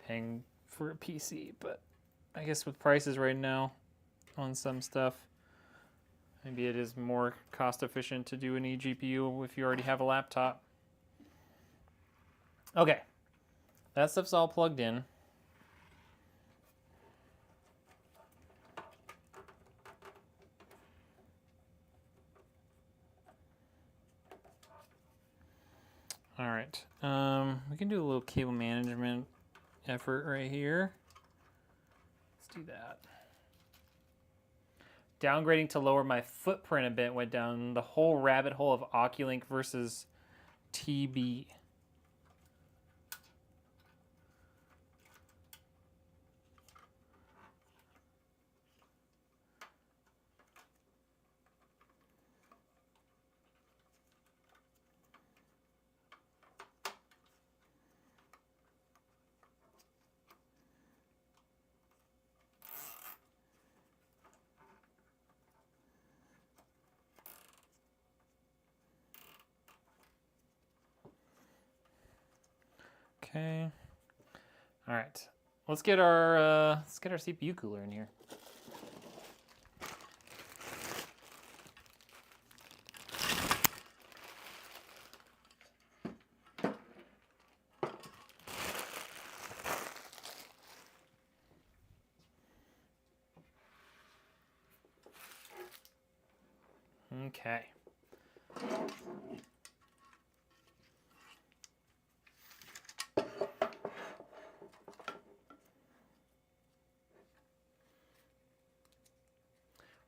paying for a PC. But I guess with prices right now on some stuff, maybe it is more cost efficient to do an eGPU if you already have a laptop. Okay, that stuff's all plugged in. All right, we can do a little cable management effort right here. Let's do that. Downgrading to lower my footprint a bit, went down the whole rabbit hole of Oculink versus TB. Okay. All right. Let's get our CPU cooler in here. Okay.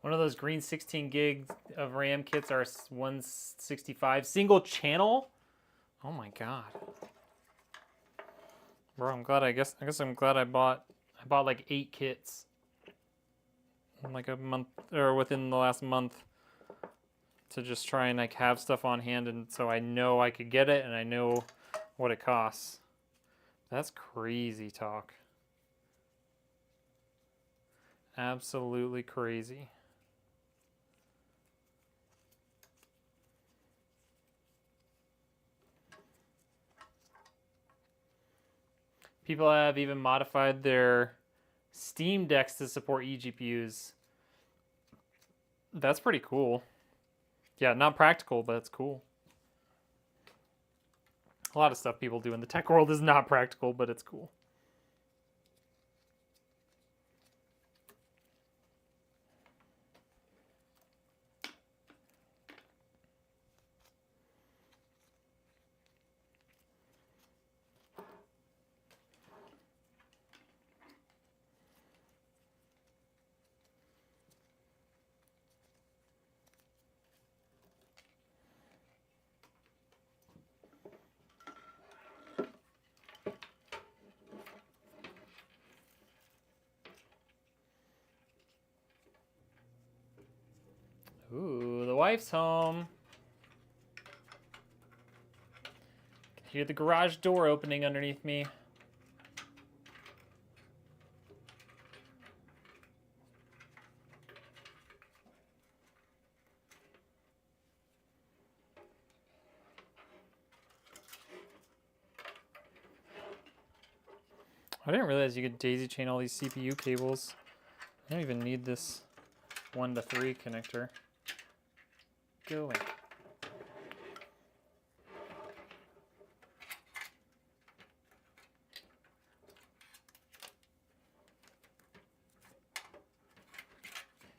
One of those green 16 gigs of RAM kits are 165 single channel. Oh my god, bro! I'm glad. I guess I'm glad I bought like 8 kits in like a month or within the last month to just try and like have stuff on hand, and so I know I could get it and I know what it costs. That's crazy talk. Absolutely crazy. People have even modified their Steam decks to support eGPUs. That's pretty cool. Yeah, not practical, but it's cool. A lot of stuff people do in the tech world is not practical, but it's cool. Ooh, the wife's home. Can hear the garage door opening underneath me. I didn't realize you could daisy chain all these CPU cables. I don't even need this 1 to 3 connector. Going.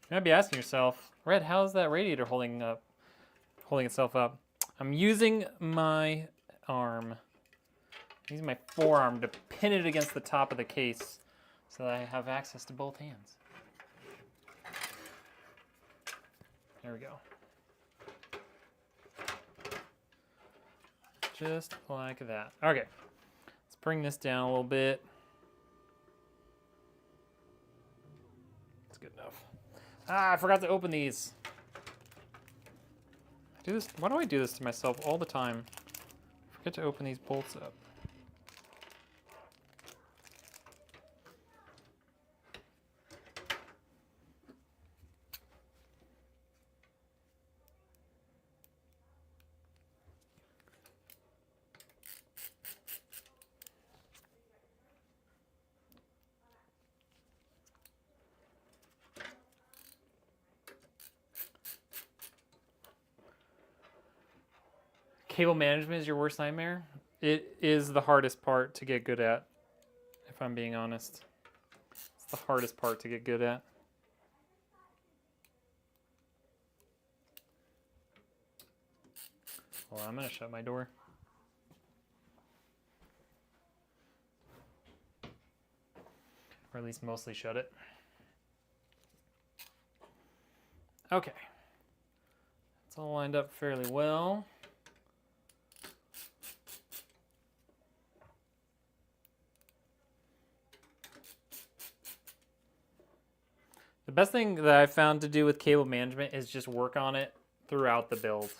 You might be asking yourself, Red, how's that radiator holding itself up? I'm using my arm. I'm using my forearm to pin it against the top of the case so that I have access to both hands. There we go. Just like that. Okay, let's bring this down a little bit. That's good enough. Ah, I forgot to open these. I do this. Why do I do this to myself all the time? I forget to open these bolts up. Cable management is your worst nightmare? It is the hardest part to get good at, if I'm being honest. It's the hardest part to get good at. Well, I'm gonna shut my door. Or at least mostly shut it. Okay. It's all lined up fairly well. The best thing that I've found to do with cable management is just work on it throughout the build.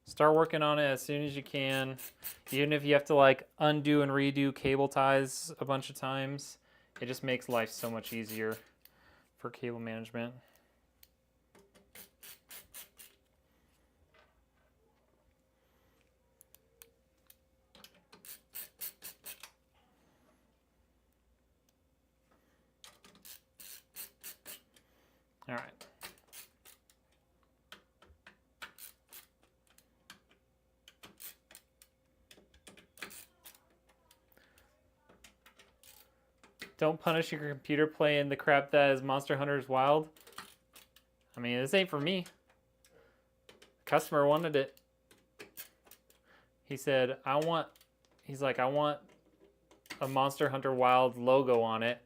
Start working on it as soon as you can. Even if you have to like undo and redo cable ties a bunch of times, it just makes life so much easier for cable management. All right. Don't punish your computer playing the crap that is Monster Hunter's Wild. I mean, this ain't for me. The customer wanted it. He said, I want a Monster Hunter Wild logo on it.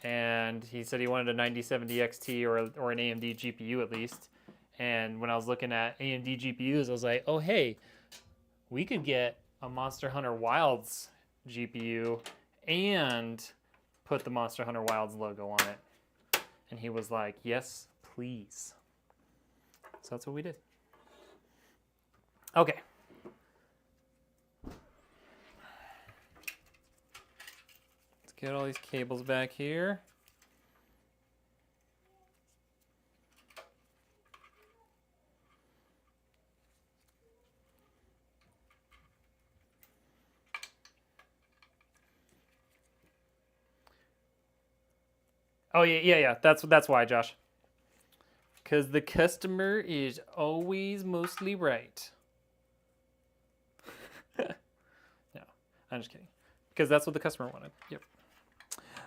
And he said he wanted a 9070 XT or an AMD GPU at least. And when I was looking at AMD GPUs, I was like, oh, hey, we could get a Monster Hunter Wilds GPU and put the Monster Hunter Wilds logo on it. And he was like, yes, please. So that's what we did. Okay. Get all these cables back here. Oh yeah. That's why, Josh. Because the customer is always mostly right. No, I'm just kidding. Because that's what the customer wanted. Yep.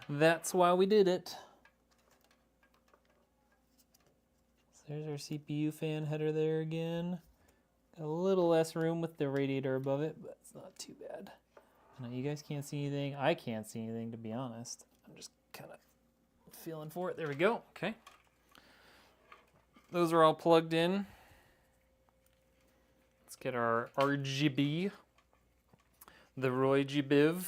That's why we did it. So there's our CPU fan header there again. Got a little less room with the radiator above it, but it's not too bad. Now you guys can't see anything. I can't see anything, to be honest. I'm just kind of feeling for it. There we go. Okay. Those are all plugged in. Let's get our RGB, the Roy G Biv.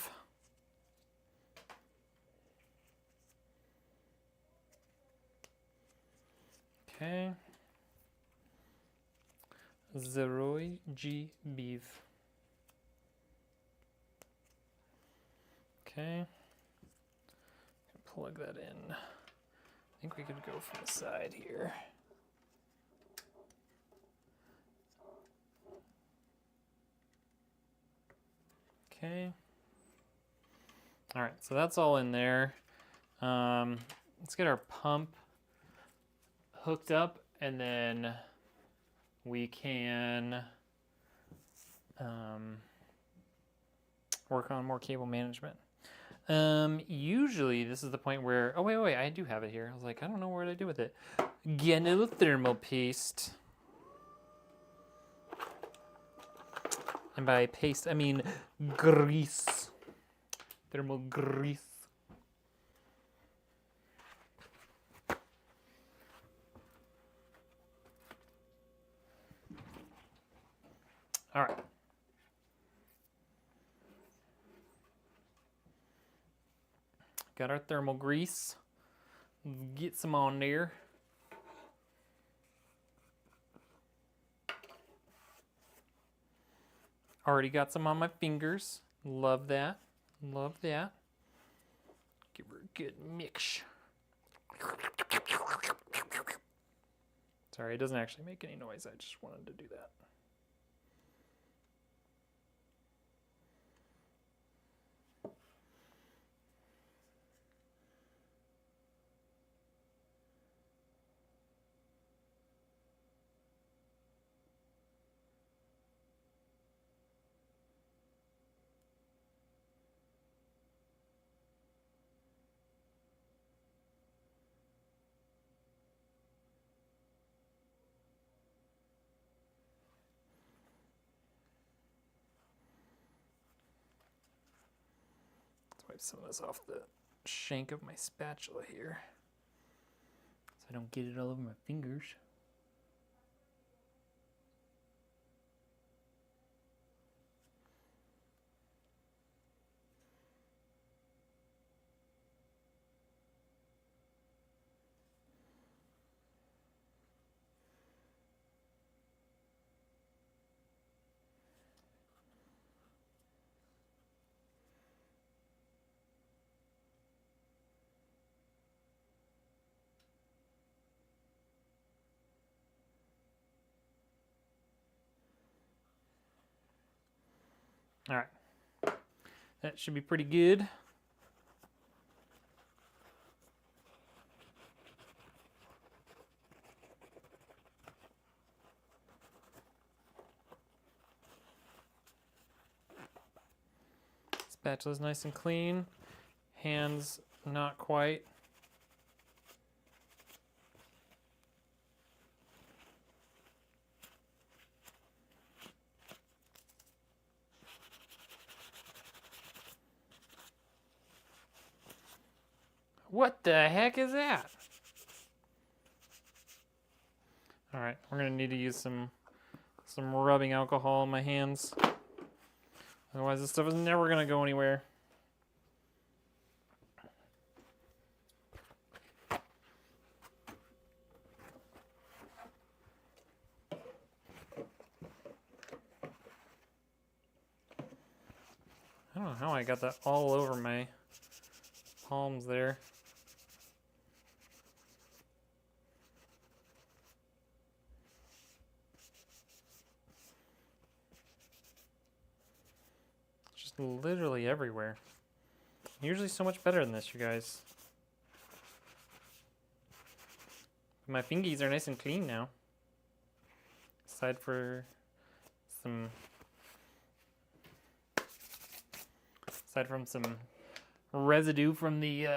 Okay. The Roy G Biv. Okay. Plug that in. I think we could go from the side here. Okay. All right, so that's all in there. Let's get our pump hooked up, and then we can work on more cable management. Usually this is the point where, oh wait, I do have it here. I was like, I don't know what I do with it. Get a little thermal paste. And by paste, I mean grease. Thermal grease. All right. Got our thermal grease. Get some on there. Already got some on my fingers. Love that. Love that. Give her a good mix. Sorry, it doesn't actually make any noise. I just wanted to do that. Wipe some of this off the shank of my spatula here so I don't get it all over my fingers. All right, that should be pretty good. Spatula's nice and clean. Hands not quite. What the heck is that? All right, we're gonna need to use some rubbing alcohol on my hands. Otherwise this stuff is never gonna go anywhere. I don't know how I got that all over my palms there. Just literally everywhere. Usually so much better than this, you guys. My fingies are nice and clean now. Aside from some residue from the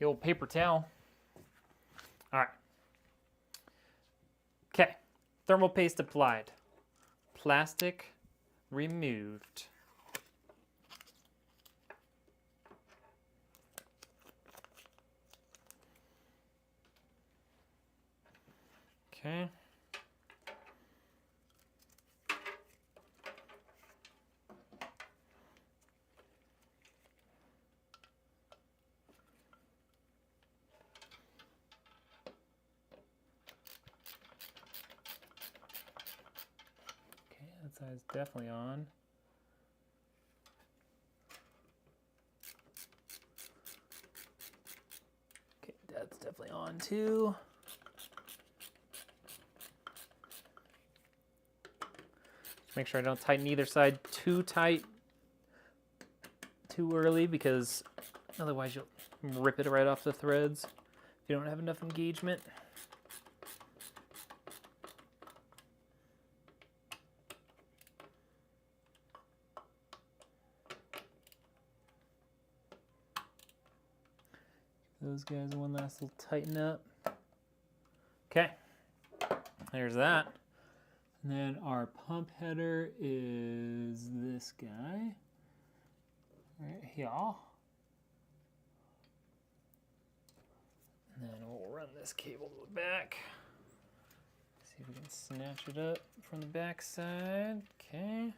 old paper towel. All right. Okay. Thermal paste applied. Plastic removed. Okay. That side's definitely on. Okay, that's definitely on too. Make sure I don't tighten either side too tight too early, because otherwise you'll rip it right off the threads if you don't have enough engagement. Those guys one last little tighten up. Okay, there's that. And then our pump header is this guy right here. And then we'll run this cable to the back. See if we can snatch it up from the back side. Okay.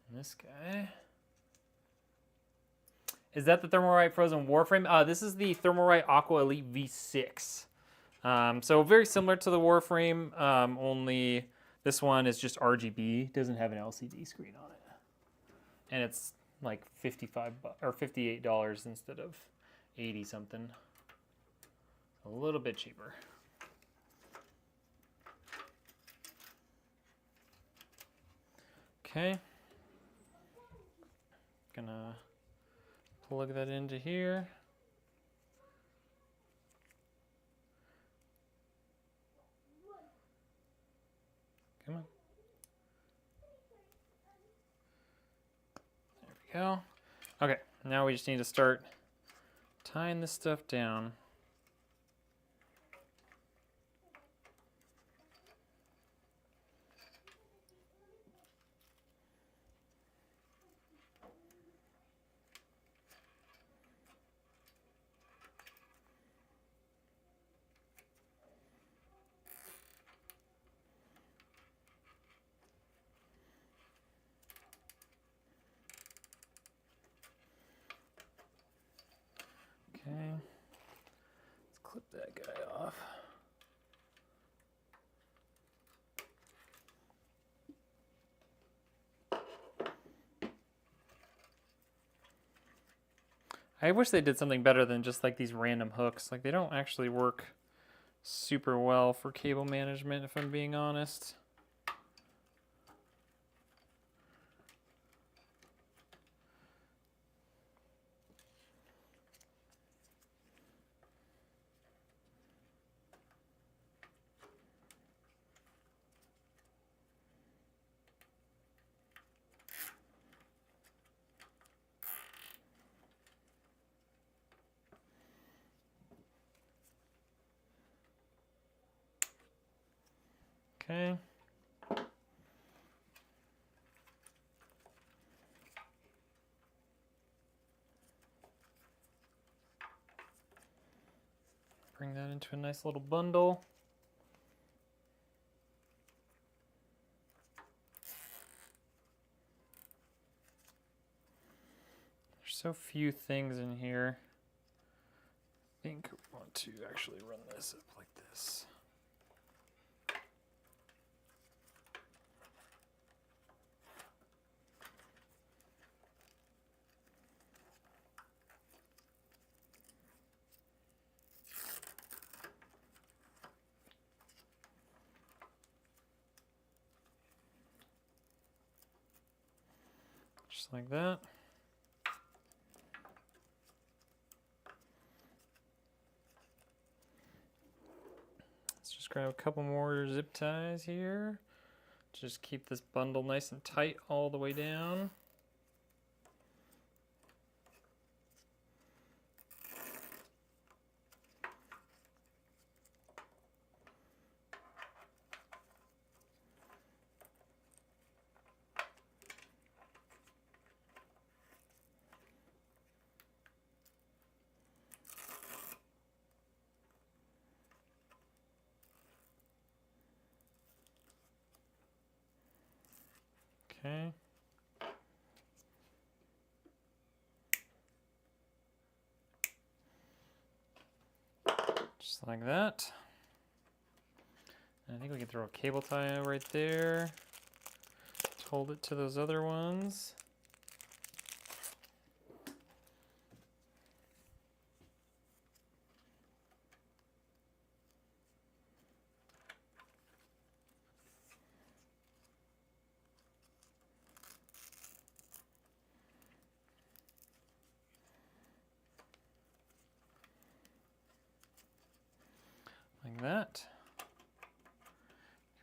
And this guy. Is that the Thermalright Frozen Warframe? This is the Thermalright Aqua Elite V6. So very similar to the Warframe, only this one is just RGB. Doesn't have an LCD screen on it. And it's like $55 or $58 instead of 80 something. A little bit cheaper. Okay. Gonna plug that into here. Come on. There we go. Okay, now we just need to start tying this stuff down. Okay, let's clip that guy off. I wish they did something better than just like these random hooks. Like, they don't actually work super well for cable management, if I'm being honest. Okay. Bring that into a nice little bundle. There's so few things in here. I think I want to actually run this up like this. Just like that. Just grab a couple more zip ties here. Just keep this bundle nice and tight all the way down. Okay. Just like that. And I think we can throw a cable tie right there. Hold it to those other ones. Like that.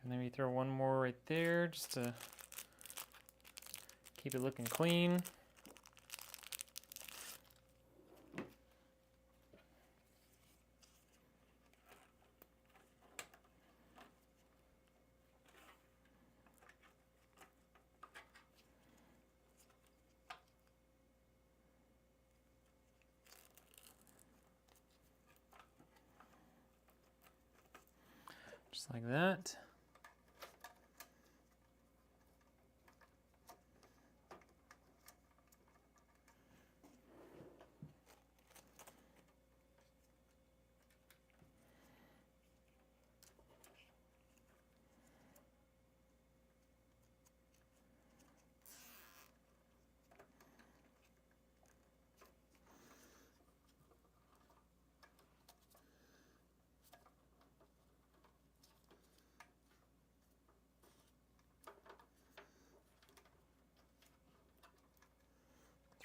And maybe throw one more right there just to keep it looking clean. Just like that.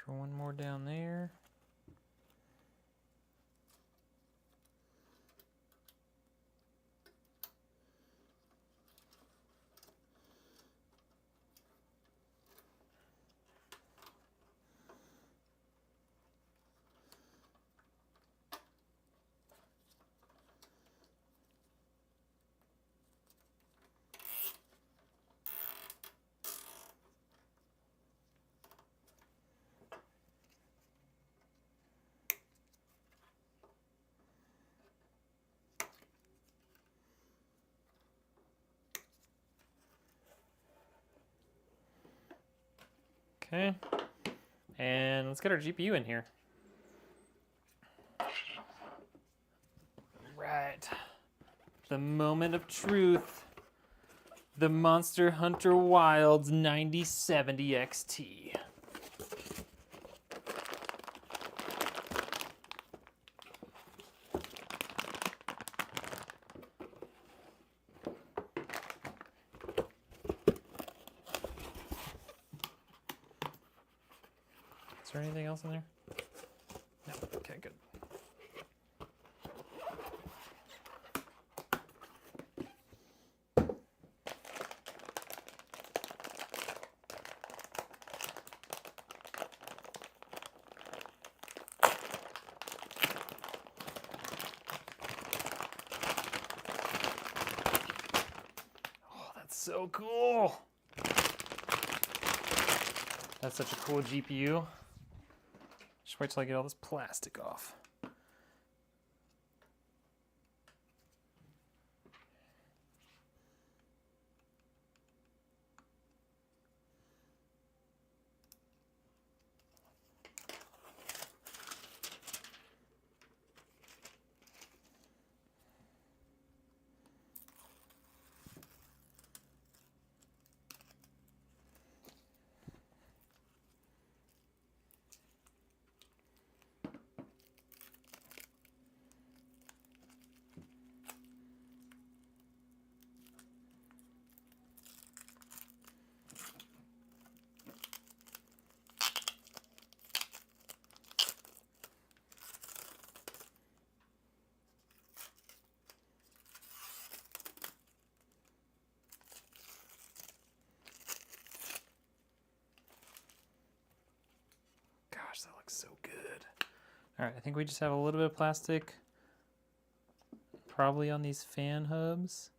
Throw one more down there. Okay, and let's get our GPU in here. Right, the moment of truth. The Monster Hunter Wilds 9070 XT. Is there anything else in there? No. Okay, good. Oh, that's so cool. That's such a cool GPU. Just wait till I get all this plastic off. gosh, that looks so good. All right, I think we just have a little bit of plastic, probably on these fan hubs.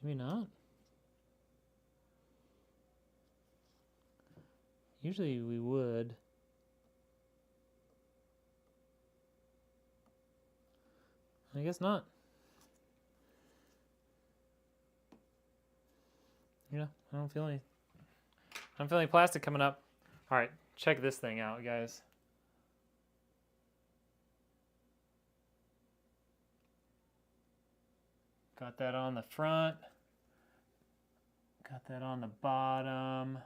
Maybe not. Usually we would. I guess not. Yeah, I don't feel any plastic coming up. All right, check this thing out, guys. Got that on the front. Got that on the bottom.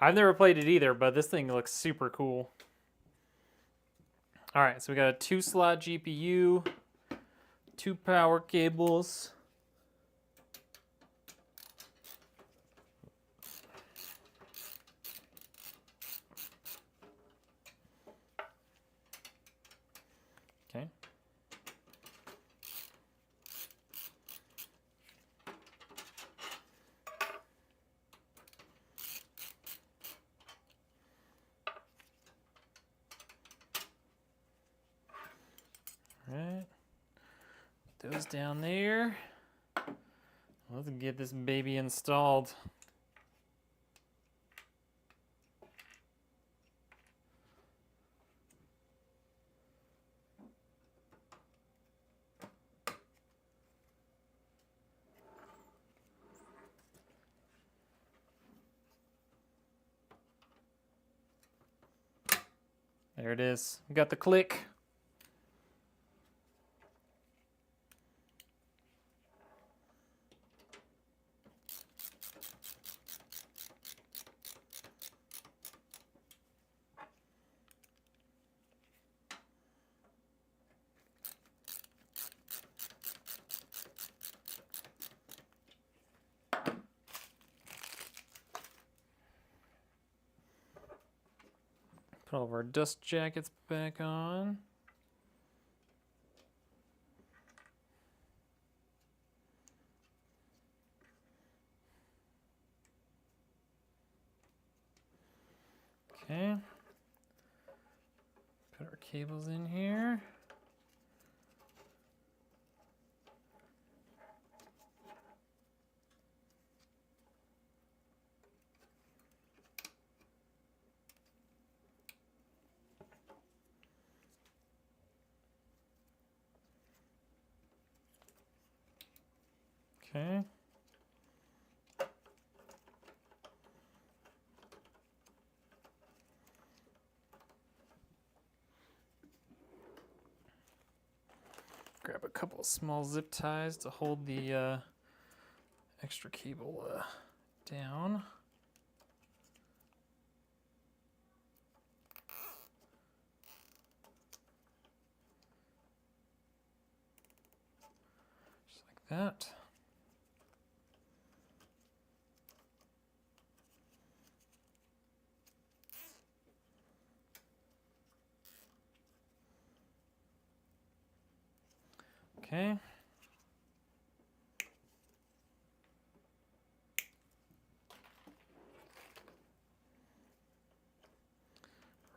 I've never played it either, but this thing looks super cool. All right, so we got a 2-slot GPU, 2 power cables. Okay. All right. Put those down there. Let's get this baby installed. There it is. We got the click. Put all of our dust jackets back on. Okay. Put our cables in here. Okay. Grab a couple of small zip ties to hold the extra cable down. Just like that. Okay.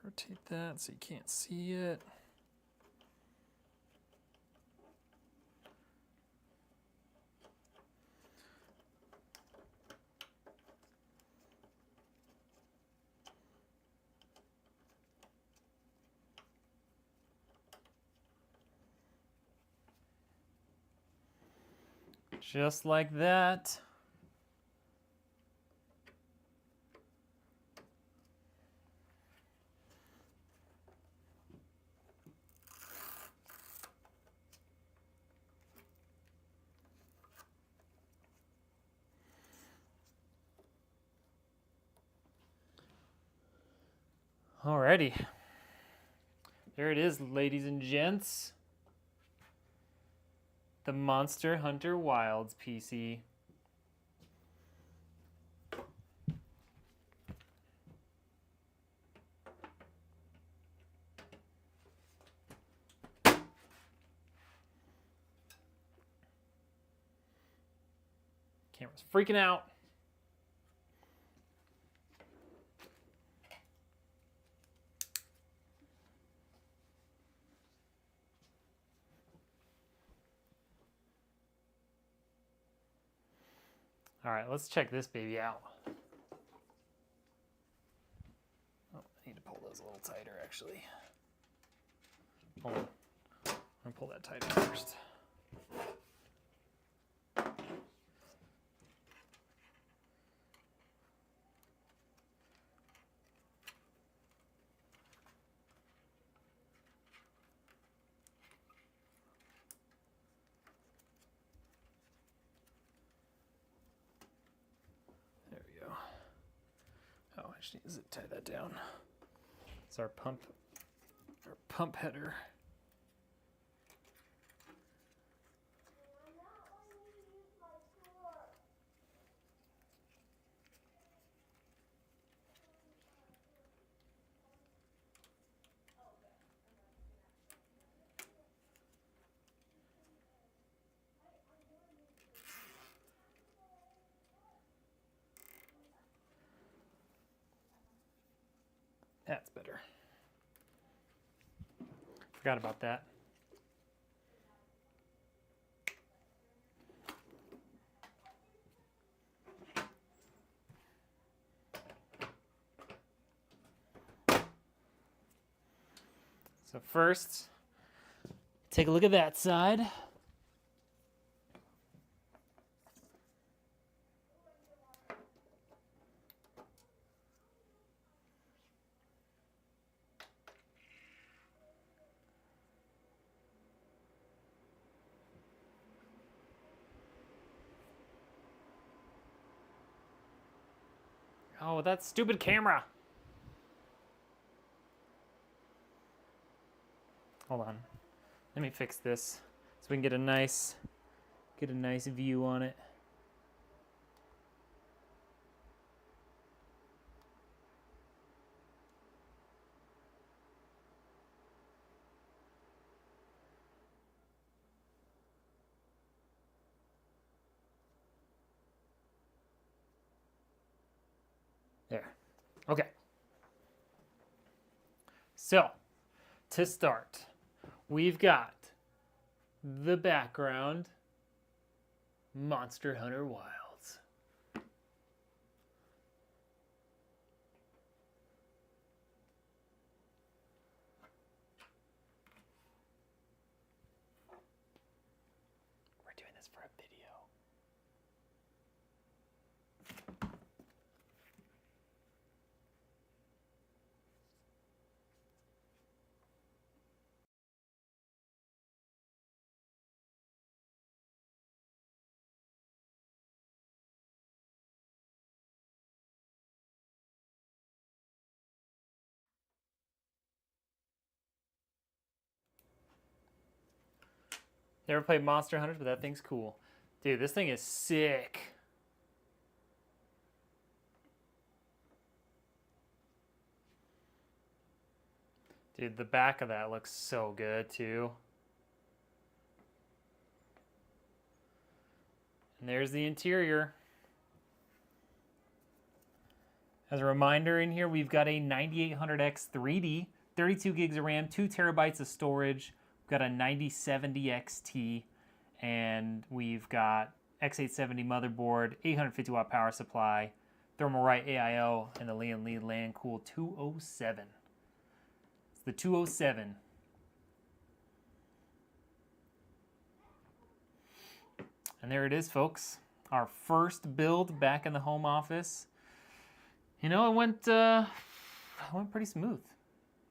Rotate that so you can't see it. Just like that. Alrighty. There it is, ladies and gents. The Monster Hunter Wilds PC. Camera's freaking out. All right, let's check this baby out. Oh, I need to pull those a little tighter, actually. Hold on. I'm gonna pull that tighter first. There we go. Oh, I just need to zip tie that down. It's our pump header. That's better. Forgot about that. So first, take a look at that side. Oh, that stupid camera. Hold on. Let me fix this so we can get a nice view on it. There. Okay. So, to start, we've got the background Monster Hunter Wilds. We're doing this for a video. Never played Monster Hunters, but that thing's cool. Dude, this thing is sick. Dude, the back of that looks so good too. And there's the interior. As a reminder, in here we've got a 9800X 3D, 32 gigs of RAM, 2 terabytes of storage. We've got a 9070 XT, and we've got X870 motherboard, 850 watt power supply, Thermalright AIO, and the Lian Li LandCool 207. It's the 207. And there it is, folks. Our first build back in the home office. You know, it went pretty smooth,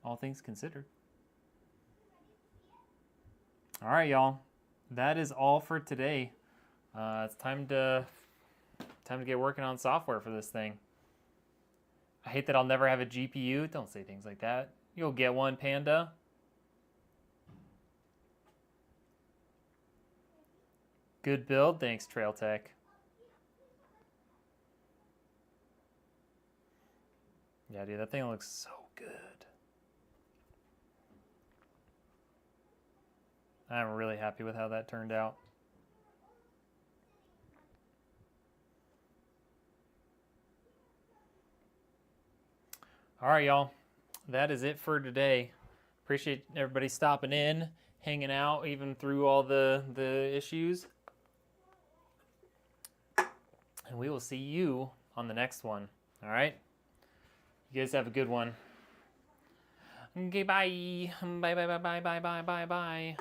all things considered. All right, y'all. That is all for today. It's time to get working on software for this thing. I hate that I'll never have a GPU. Don't say things like that. You'll get one, Panda. Good build. Thanks, Trail Tech. Yeah, dude, that thing looks so good. I'm really happy with how that turned out. All right, y'all. That is it for today. Appreciate everybody stopping in, hanging out, even through all the issues. And we will see you on the next one. All right? You guys have a good one. Okay, bye. Bye, bye, bye, bye, bye, bye, bye, bye.